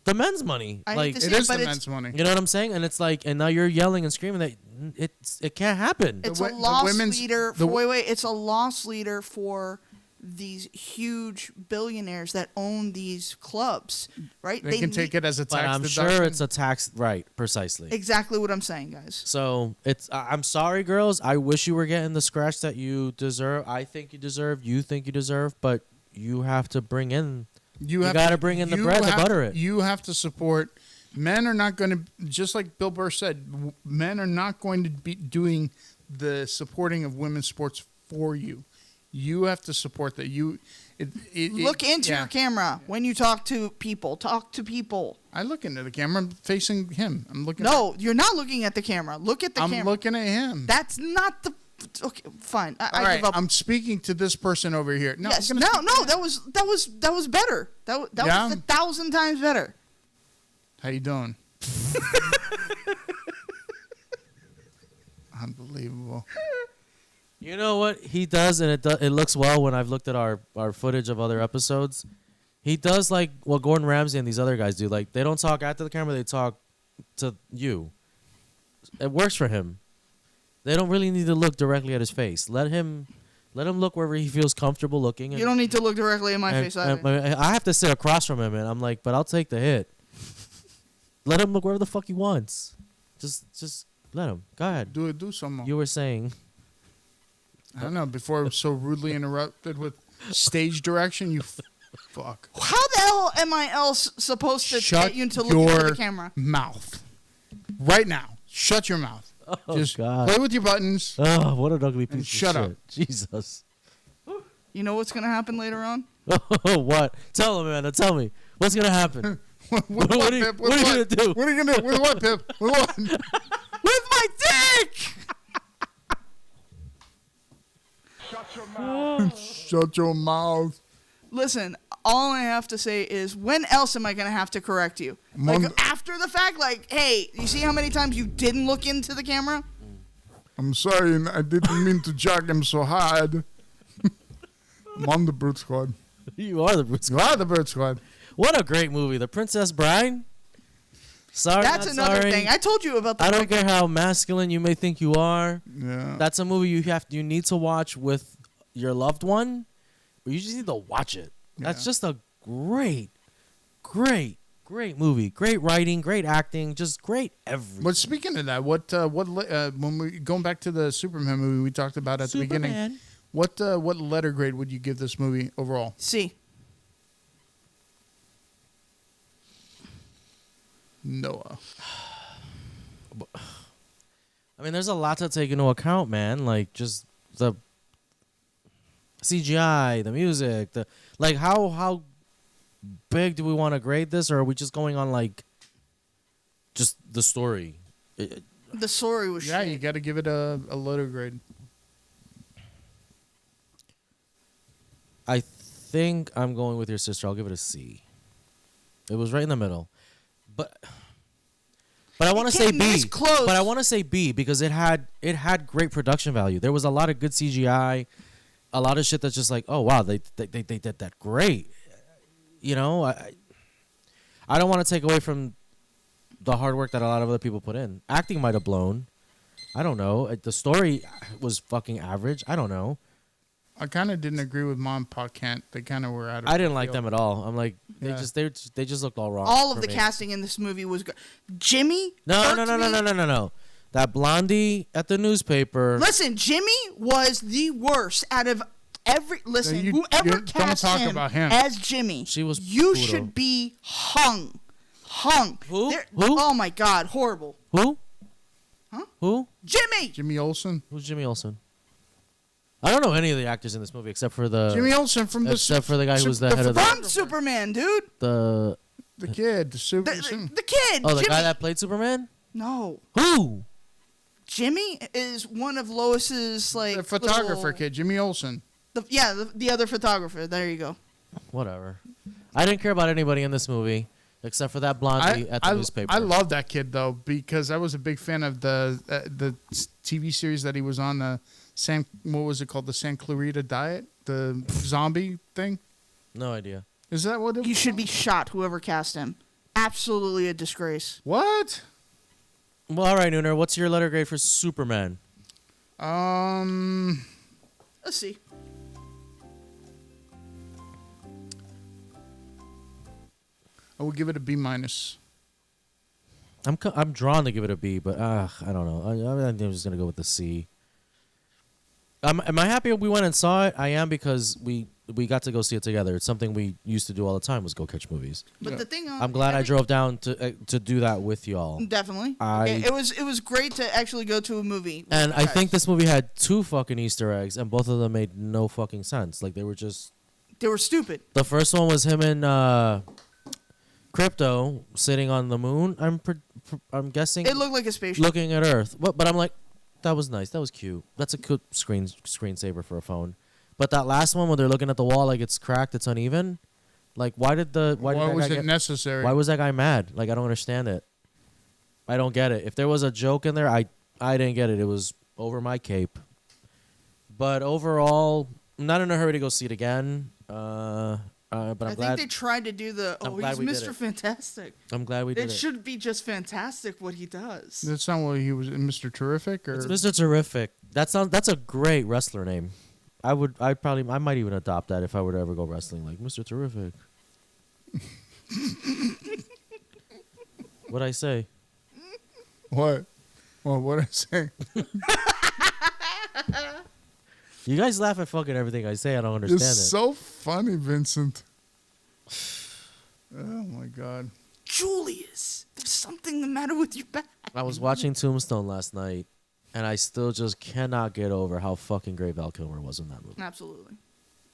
the men's money. I hate Like to It see is but the it's- men's money. you know what I'm saying? And it's like, and now you're yelling and screaming that it can't happen. It's The a wo- the loss women's- leader. the- Wait. It's a loss leader for these huge billionaires that own these clubs, right? They can take it as a But tax I'm deduction. sure it's a tax, right? Precisely. Exactly what I'm saying, guys. So I'm sorry, girls. I wish you were getting the scratch that you deserve. I think you deserve. You think you deserve, but you have to bring in. You gotta bring in the bread to butter it. You have to support. Men are not going to, just like Bill Burr said, men are not going to be doing the supporting of women's sports for you. You have to support that. Look into your camera when you talk to people. Talk to people. I look into the camera. I'm facing him. I'm looking. No, you're not looking at the camera. Look at the I'm camera. looking at him. That's not the. Okay, fine. All I right, give up. I'm speaking to this person over here. No, yes. I'm No. gonna speak to him. That was better. That Yeah? was 1,000 times better. How you doing? Unbelievable. You know what he does, and it looks well when I've looked at our footage of other episodes. He does like what Gordon Ramsay and these other guys do. Like they don't talk after the camera; they talk to you. It works for him. They don't really need to look directly at his face. Let him look wherever he feels comfortable looking. And, You don't need to look directly in my face either. and I have to sit across from him, and I'm like, but I'll take the hit. Let him look wherever the fuck he wants. Just let him. Go ahead. Do some more. You were saying. I don't know. Before I was so rudely interrupted with stage direction, you fuck. How the hell am I else supposed to Shut get you to look into your the camera? mouth. Right now. Shut your mouth. Oh, Just God. play with your buttons. Oh, what an ugly piece Shut of up. shit. Jesus. You know what's gonna happen later on? What? Tell him, Amanda. Tell me. What's going to happen? With What are you- Pip? what With are you gonna do? What are you gonna do? With what, Pip? With what? With my dick! Shut your mouth. Listen, all I have to say is, when else am I gonna have to correct you? Like Mon- after the fact, like, hey, you see how many times you didn't look into the camera? I'm sorry. I didn't mean to jog him so hard. I'm on the Bird Squad. You are the Bruce. You are the Bird Squad. What a great movie. The Princess Bride. Sorry, That's not another sorry. thing. I told you about the I don't care how masculine you may think you are. Yeah. That's a movie you need to watch with your loved one. Or you just need to watch it. That's Yeah. just a great movie. Great writing, great acting, just great everything. But speaking of that, when we going back to the Superman movie we talked about at the beginning, Superman. what letter grade would you give this movie overall? C. Noah. I mean, there's a lot to take into account, man. Like just the CGI, the music, like how big do we want to grade this, or are we just going on like just the story? The story was Yeah, shit. you got to give it a letter grade. I think I'm going with your sister. I'll give it a C. It was right in the middle, but I want to say came B. this close. But I want to say B because it had great production value. There was a lot of good CGI, a lot of shit that's just like, oh wow, they did that great. You know, I don't want to take away from the hard work that a lot of other people put in. Acting might have blown. I don't know. The story was fucking average. I don't know. I kind of didn't agree with Mom and Pa Kent. They kind of were out of I didn't like field. them at all. I'm like, Yeah. they just looked all wrong. All of for the me. casting in this movie was good. Jimmy? No. irked me. That blondie at the newspaper. Listen, Jimmy was the worst out of every. Listen, you whoever don't cast talk him, about him. as Jimmy, She was You brutal. should be hung. Who? There- Who? Oh my God, horrible. Who? Huh? Who? Jimmy. Jimmy Olsen. Who's Jimmy Olsen? I don't know any of the actors in this movie except for the Jimmy Olsen from the except for the guy who was the head of From Superman, dude. the kid, the The, super. the kid. oh the Jimmy. guy that played Superman. No. Who? Jimmy is one of Lois's like the photographer little- kid, Jimmy Olsen. The other photographer. There you go. Whatever. I didn't care about anybody in this movie except for that blondie at the newspaper. I love that kid though because I was a big fan of the TV series that he was on. What was it called? The San Clarita Diet, the zombie thing. No idea. Is that what it? You should be shot. Whoever cast him. Absolutely a disgrace. What? Well, all right, Nooner. What's your letter grade for Superman? Let's see. I would give it a B minus. I'm drawn to give it a B, but I don't know. I think I'm just gonna go with the C. Am I happy we went and saw it? I am because we got to go see it together. It's something we used to do all the time was go catch movies. But Yeah. the thing I'm glad I drove down to do that with y'all. Definitely. I- it was great to actually go to a movie. with And you I guys. think this movie had 2 fucking Easter eggs, and both of them made no fucking sense. Like they were just. they were stupid. The first one was him and Crypto sitting on the moon. I'm guessing. It looked like a spaceship. Looking at Earth. But I'm like, that was nice. That was cute. That's a good screensaver for a phone. But that last one when they're looking at the wall like it's cracked, it's uneven. Like why did that was guy it necessary? Why was that guy mad? Like I don't understand it. I don't get it. If there was a joke in there, I didn't get it. It was over my cape. But overall, I'm not in a hurry to go see it again. But I I'm glad. think they tried to do the. I'm Oh, glad he's we did Mr. it. Fantastic. I'm glad we did It it. should be just fantastic what he does. That's not what he was in Mr. Terrific, or It's Mr. Terrific. That's a great wrestler name. I might even adopt that if I were to ever go wrestling, like Mr. Terrific. What'd I say? what? Well, what I say? You guys laugh at fucking everything I say. I don't It's understand it. so funny, Vincent. Oh my God. Julius, there's something the matter with your back. I was watching Tombstone last night, and I still just cannot get over how fucking great Val Kilmer was in that movie. Absolutely.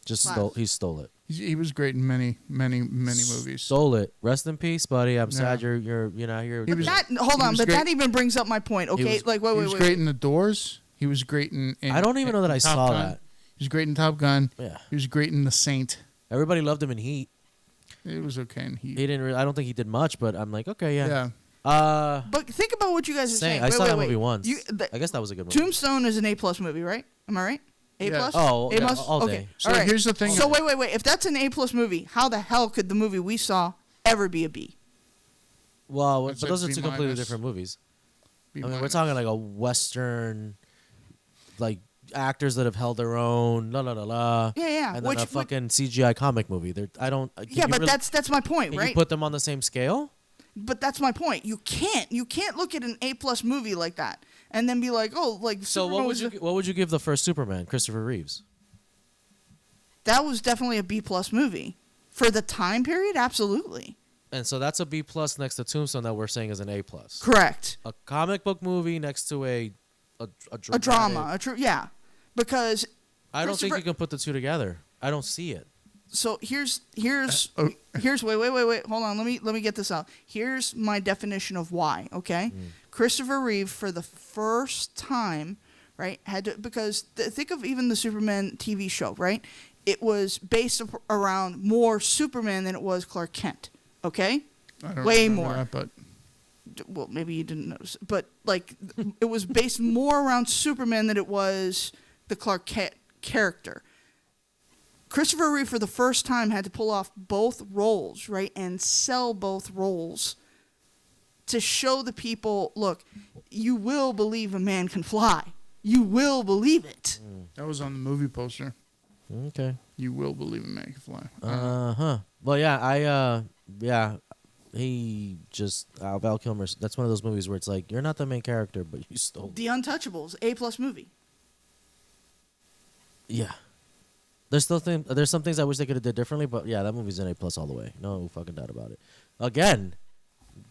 Just he stole it. He was great in many movies. Stole it. Rest in peace, buddy. I'm sad Yeah. you're not here. He was- Hold on, was but great. that even brings up my point. Okay, was- like He was wait. great in The Doors. He was great in I don't even know that I Top saw Gun. that. He was great in Top Gun. Yeah. He was great in The Saint. Everybody loved him in Heat. It was okay in Heat. He didn't. I don't think he did much, but I'm like, okay, yeah. Yeah. But think about what you guys are saying. I Wait, saw wait, that wait. movie once. The, I guess that was a good movie. Tombstone is an A+ movie, right? Am I right? A+? Yes. Oh, A+? yeah, all okay. day. So all right. here's the thing. So wait. If that's an A+ movie, how the hell could the movie we saw ever be a B? Well, It's but like those are B two completely minus. different movies. B I mean, we're minus. talking like a Western, like actors that have held their own, la la la la. Yeah. And then a fucking CGI comic movie. I don't. Can Yeah, you but really- that's my point, Can right? you put them on the same scale? But that's my point. You can't look at an A+ movie like that and then be like, oh, like So Superman was what would you give the first Superman, Christopher Reeves? that was definitely a B+ movie for the time period. Absolutely And so that's a B plus next to Tombstone that we're saying is an A plus. correct. A comic book movie next to a A drama, yeah, because I don't think Christopher- you can put the two together. I don't see it. so here's oh. here's wait hold on, let me get this out. Here's my definition of why. Okay, Christopher Reeve for the first time, right, had to, because think of even the Superman TV show, right? It was based around more Superman than it was Clark Kent. Okay, I don't way remember more. that, but well, maybe you didn't notice, but like it was based more around Superman than it was the Clark Kent character. Christopher Reeve, for the first time, had to pull off both roles, right, and sell both roles to show the people, look, you will believe a man can fly. You will believe it. that was on the movie poster. Okay. You will believe a man can fly. Well, yeah, he just Val Kilmer. That's one of those movies where it's like you're not the main character, but you stole. The Untouchables, A+ movie. Yeah. There's some things I wish they could have did differently, but yeah, that movie's an A plus all the way. No fucking doubt about it. Again,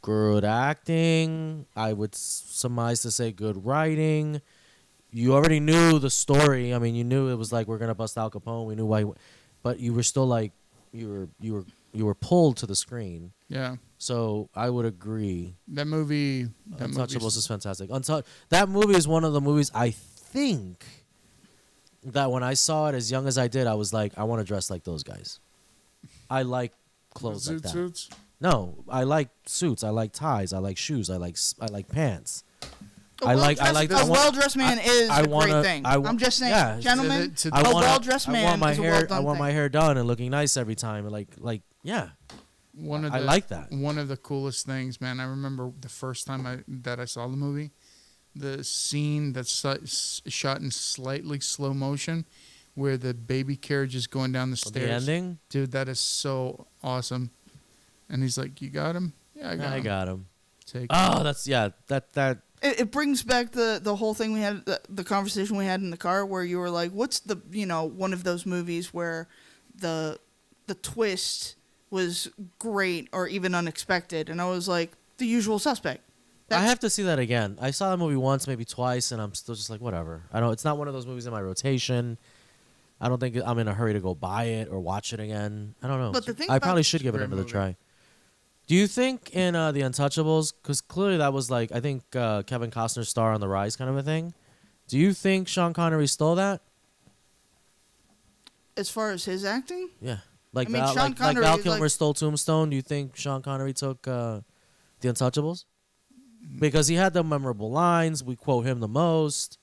good acting. I would surmise to say good writing. You already knew the story. I mean, you knew it was like we're gonna bust Al Capone. We knew why, but you were still like you were pulled to the screen. Yeah, So I would agree. that movie. Untouchables is fantastic. That movie is one of the movies I think that when I saw it as young as I did, I was like, I want to dress like those guys. I like clothes like that. Suits. No, I like suits. I like ties. I like shoes. I like pants. I A like. I well-dressed- a well-dressed man is a great thing. I'm just saying, yeah, gentlemen, I a wanna- well-dressed man I want my is a hair. well-done I want thing. my hair done and looking nice every time. And like, yeah. I like that. One of the coolest things, man. I remember the first time I saw the movie, the scene that's shot in slightly slow motion, where the baby carriage is going down the The stairs. ending. Dude, that is so awesome. And he's like, "You got him? Yeah, I got him. him. Take Oh, that's that. It brings back the whole thing we had, the conversation we had in the car, where you were like, "What's the one of those movies where the twist was great or even unexpected?" And I was like, "The Usual Suspect." I have to see that again. I saw that movie once, maybe twice, and I'm still just like, whatever. I don't. It's not one of those movies in my rotation. I don't think I'm in a hurry to go buy it or watch it again. I don't know. But the thing I about- probably should give it Great another movie. try. Do you think in The Untouchables, because clearly that was like, I think Kevin Costner's star on the rise kind of a thing. Do you think Sean Connery stole that? As far as his acting, Yeah. Like I mean, Val, Sean like Connery Val is Kilmer like- stole Tombstone. Do you think Sean Connery took The Untouchables? Because he had the memorable lines. We quote him the most.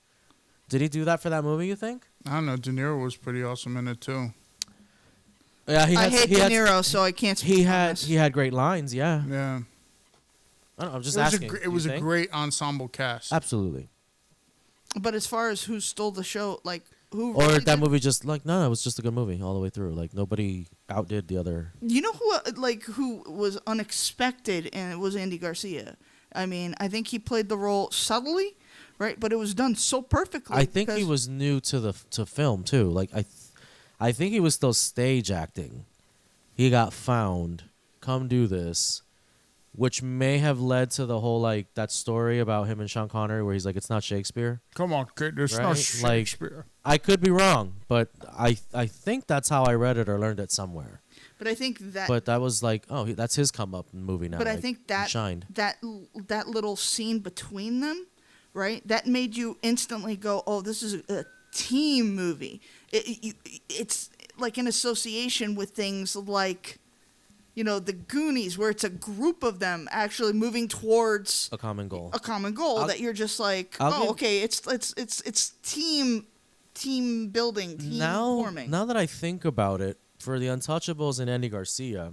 Did he do that for that movie, you think? I don't know. De Niro was pretty awesome in it too. Yeah, I hate De Niro, so I can't speak on this. He had great lines, yeah. Yeah. I don't know, I'm just It was asking. it was a great ensemble cast. Absolutely. But as far as who stole the show, like who Or really that did- movie just like no, it was just a good movie all the way through. Like nobody outdid the other. You know who was unexpected, and it was Andy Garcia. I mean, I think he played the role subtly, right? But it was done so perfectly. I think he because- was new to film too. Like I think he was still stage acting. He got found. Come do this, which may have led to the whole like that story about him and Sean Connery, where he's like, "It's not Shakespeare." Come on, kid. It's not Right? Like- Shakespeare. I could be wrong, but I think that's how I read it or learned it somewhere. But I think that. But that was like, oh, that's his come up movie now. But I like, think he that shined. that little scene between them, right? That made you instantly go, "Oh, this is a team movie." It's like an association with things like, the Goonies, where it's a group of them actually moving towards A common goal. a common goal. I'll- That you're just like, I'll "Oh, give- okay, it's team building, team forming." Now that I think about it, for the Untouchables and Andy Garcia,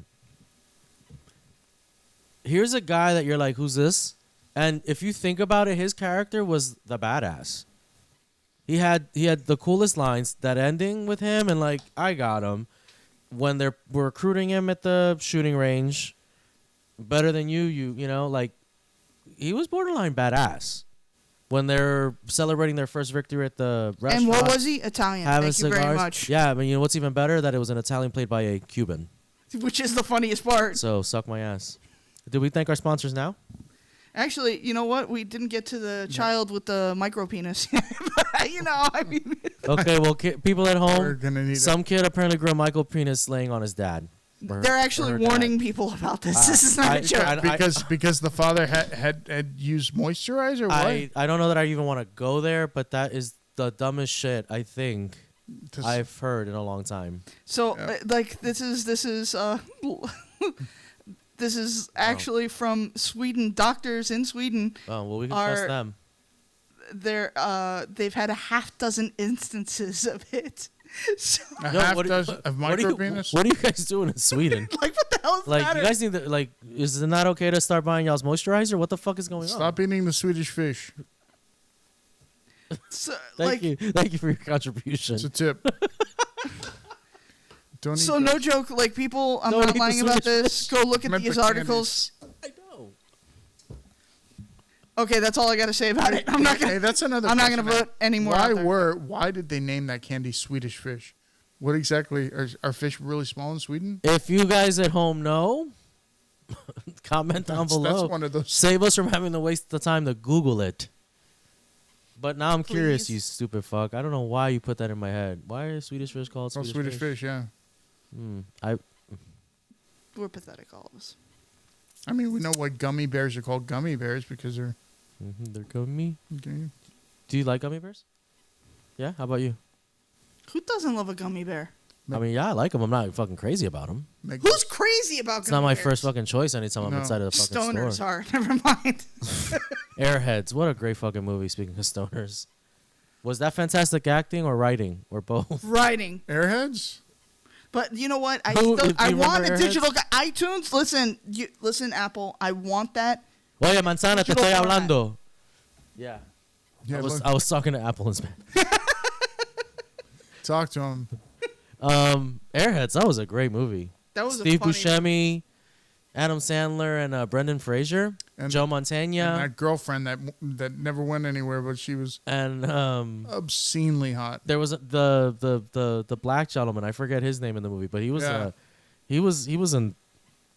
here's a guy that you're like, who's this? And if you think about it, his character was the badass. He had the coolest lines. That ending with him and like, I got him. When they're recruiting him at the shooting range, better than you know, like, he was borderline badass. When they're celebrating their first victory at the restaurant. And what was he? Italian. Having Thank you cigars. very much. Yeah, I mean, you know what's even better? That it was an Italian played by a Cuban. Which is the funniest part. So suck my ass. Did we thank our sponsors now? Actually, you know what? We didn't get to the child with the micro penis. But, I mean, Okay, well, people at We're home, gonna need some kid apparently grew a Michael penis laying on his dad. Or they're her actually dad. warning people about this. This is not a joke. because the father had used moisturizer. What? I don't know that I even want to go there, but that is the dumbest shit I think To- I've heard in a long time. So, Yeah. this is this is actually from Sweden. Doctors in Sweden, Oh, well, we can trust Are- them. they've had a half dozen instances of it. So, A Yo, half what do- dozen of what do you- micropenis. What are you guys doing in Sweden? like, what the hell is Like, that? you guys need to, like, is it not okay to start buying y'all's moisturizer? What the fuck is going on? Stop eating the Swedish fish. So, Thank you for your contribution. It's a tip. Don't So eat no those. joke, like people, I'm Don't not eat the lying about Swedish this. Go look at Meant these for articles. I know. Okay, that's all I got to say about it. I'm not Hey, gonna. that's another. I'm not question, gonna man. put any more out there. Why did they name that candy Swedish fish? What exactly are fish really small in Sweden? If you guys at home know, comment down below. That's one of those. Save us from having to waste the time to Google it. But now I'm curious, Please. you stupid fuck. I don't know why you put that in my head. Why are Swedish fish called Oh, Swedish fish, yeah. We're pathetic, all of us. I mean, we know why gummy bears are called gummy bears because they're. They're gummy. Okay. Do you like gummy bears? Yeah. How about you? Who doesn't love a gummy bear? I mean, yeah, I like them. I'm not fucking crazy about them. Make- Who's crazy about It's gummy not my bears? first fucking choice anytime I'm No. inside of the fucking Stoners store. are. Never mind. Airheads. What a great fucking movie. Speaking of stoners, was that fantastic acting or writing or both? Writing. Airheads? But you know what? I Who- still, do I you want remember a Airheads? digital iTunes. Listen, Apple. I want that. Oye, manzana, te Digital estoy format. hablando. Yeah. Yeah, I was look, I was talking to Apple and Spanish. talk to him. Airheads, that was a great movie. That was Steve a funny. Buscemi, Adam Sandler, and Brendan Fraser, And- Joe And Montana, that girlfriend that never went anywhere, but she was and obscenely hot. there was the black gentleman. I forget his name in the movie, but he was Yeah. he was in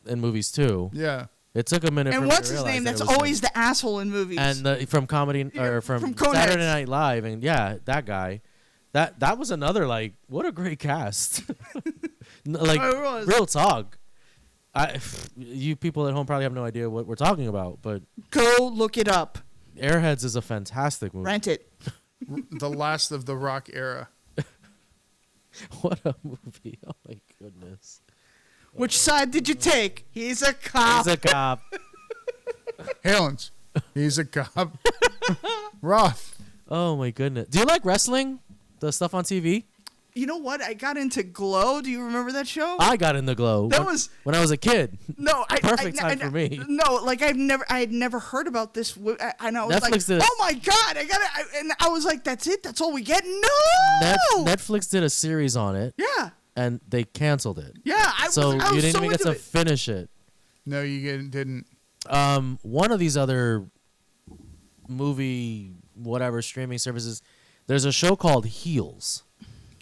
movies too. Yeah. It took a minute. for And me what's to his realize name? that That's it was always him. the asshole in movies. And from comedy or from Coneheads. Saturday Night Live, and yeah, that guy. That was another like what a great cast. Like Oh, it was. real talk. You people at home probably have no idea what we're talking about, but Go look it up. Airheads is a fantastic movie. Rent it. The last of the rock era. What a movie! Oh my goodness. Which side did you take? He's a cop. He's a cop. Halens. He's a cop. Roth. Oh my goodness. Do you like wrestling? The stuff on TV? You know what? I got into Glow. Do you remember that show? I got in the Glow. That when, was- when I was a kid. No, Perfect time for me. No, like I had never heard about this. And I was like, Netflix did- oh my god, I got it. And I was like, that's it. That's all we get. No. Netflix did a series on it, Yeah, and they canceled it. yeah. So I was you didn't so even get into to it. finish it. No, didn't. One of these other movie, whatever, streaming services, there's a show called Heels.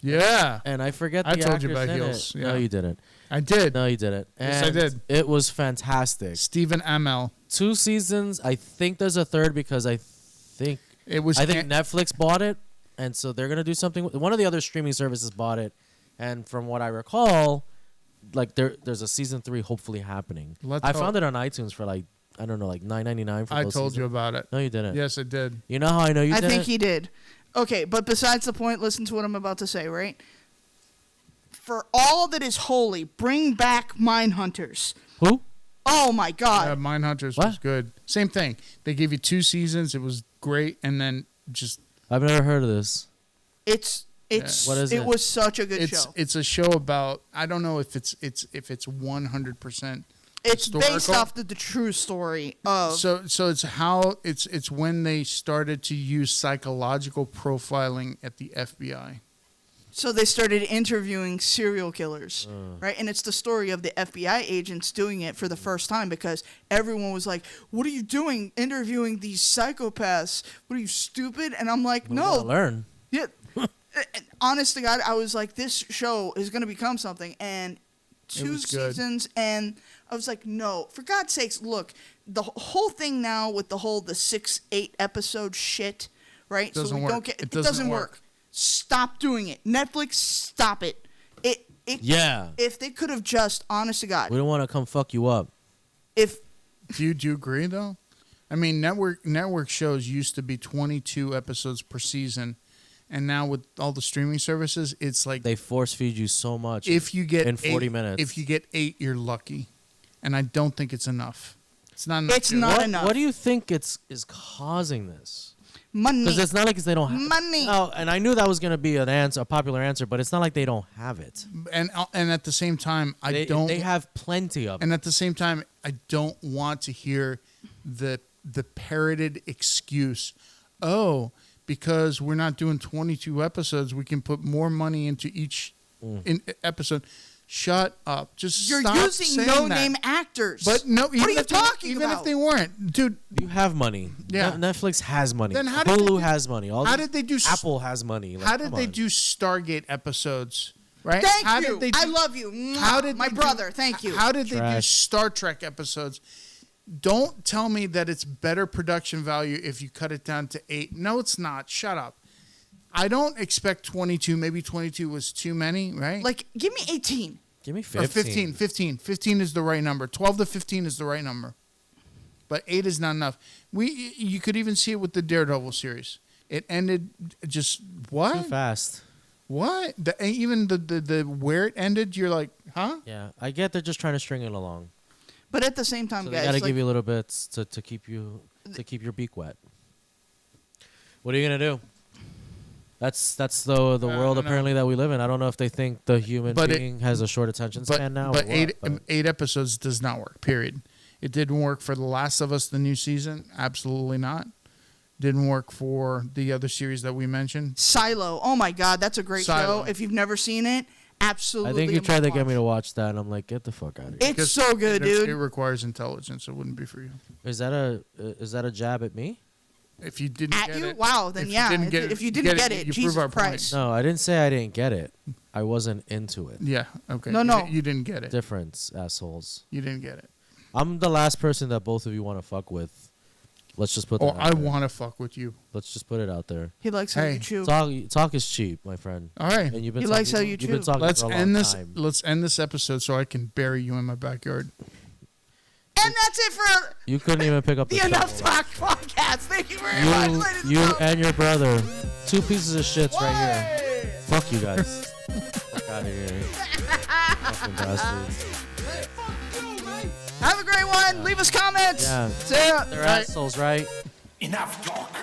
Yeah, And I forget the I told you actors about in Heels, it. yeah. No, you didn't. I did. No, you didn't. Yes, I And did. It was fantastic. Stephen Amell. 2 seasons. I think there's a third because I think It was. Netflix bought it, and so they're gonna do something. One of the other streaming services bought it, and from what I recall, like there's a season 3 hopefully happening. Let's I hope. found it on iTunes for like I don't know, like $9.99 for. I both told you seasons. about it. No, you didn't. Yes, I did. You know how I know you I didn't? think he did. Okay, but besides the point, listen to what I'm about to say, right? For all that is holy, bring back Mindhunters. Who? Oh my God. Mindhunters What? was good. Same thing. They gave you 2 seasons. It was great, and then just I've never heard of this. It's What is it it? was such a good it's show. it's a show about. I don't know if it's 100%. It's based historical. off the true story of So it's how it's when they started to use psychological profiling at the FBI. So they started interviewing serial killers, right? And it's the story of the FBI agents doing it for the first time because everyone was like, "What are you doing interviewing these psychopaths? What are you, stupid?" And I'm like, We gotta "No, learn. yeah." Honest to God, I was like, "This show is going to become something." And 2 was good. seasons, and I was like, "No, for God's sakes, look, the whole thing now with the 6-8 episode shit, right? Doesn't so we work. don't get It it doesn't doesn't work. work. Stop doing it. Netflix, stop it. It Yeah. If they could have just, honest to God, We don't want to come fuck you up. if Do you agree though? I mean, network shows used to be 22 episodes per season, and now with all the streaming services, it's like They force feed you so much. if you get in 40 eight, minutes. If you get 8, you're lucky, and I don't think it's enough. It's not enough. It's good. not what, enough. what do you think is causing this? money, Because it's not like they don't have money. Oh, and I knew that was gonna be a popular answer, but it's not like they don't have it. And at the same time, They have plenty of it. And at the same time, I don't want to hear the parroted excuse, "Oh, because we're not doing 22 episodes, we can put more money into each episode." Shut up! Just You're stop using saying no-name that. actors. But no, what are even you if they- talking even about? if they weren't, dude. You have money. Yeah. Netflix has money. Then how did they Hulu do- has money. how did they do s- Apple has money. Like, How did come they on. do Stargate episodes? Right? Thank how you. Did they do, I love you. Mwah. How did my they brother? Do, Thank you. How did they do Trash. Star Trek episodes? Don't tell me that it's better production value if you cut it down to 8. No, it's not. Shut up. I don't expect 22. Maybe 22 was too many, right? Like, give me 18. Give me Or 15. 15. 15 is the right number. 12 to 15 is the right number. But 8 is not enough. You could even see it with the Daredevil series. It ended just Too what? fast. What? Even the where it ended, you're like, huh? Yeah, I get they're just trying to string it along. But at the same time, So they guys, got to like, give you little bits to keep your beak wet. What are you gonna do? That's the world no. apparently that we live in. I don't know if they think the human But being has a short attention span now. But or what, but 8 episodes does not work. Period. It didn't work for The Last of Us, the new season. Absolutely not. Didn't work for the other series that we mentioned. Silo. Oh my God, that's a great Silo. show. If you've never seen it, absolutely. I think you a tried to get me to must-watch. watch that, and I'm like, get the fuck out of here. It's Because so good, it dude. requires intelligence. It wouldn't be for you. Is that a jab at me? If you didn't At get you? it, Wow. Then if you yeah. didn't get it- If you didn't get it, you prove Jesus our point. Christ. No, I didn't say I didn't get it. I wasn't into it. Yeah. Okay. No, You no. di- You didn't get it. Difference, assholes. You didn't get it. I'm the last person that both of you want to fuck with. Let's just put that Oh, out I there. want to fuck with you. Let's just put it out there. He likes how Hey. you chew. Talk is cheap, my friend. All right. And you've been He likes talking- how you you've been chew. talking Let's for a long end this. time. Let's end this episode so I can bury you in my backyard. And that's it for You couldn't even pick up the the Enough shovel. Talk podcast. Thank you very much, ladies and You gentlemen. and your brother, 2 pieces of shits right here. Hey! Fuck you guys. Fuck out of here. Fucking bastards. Have a great one. Leave us comments. Yeah. See ya. They're assholes, right? Enough talk.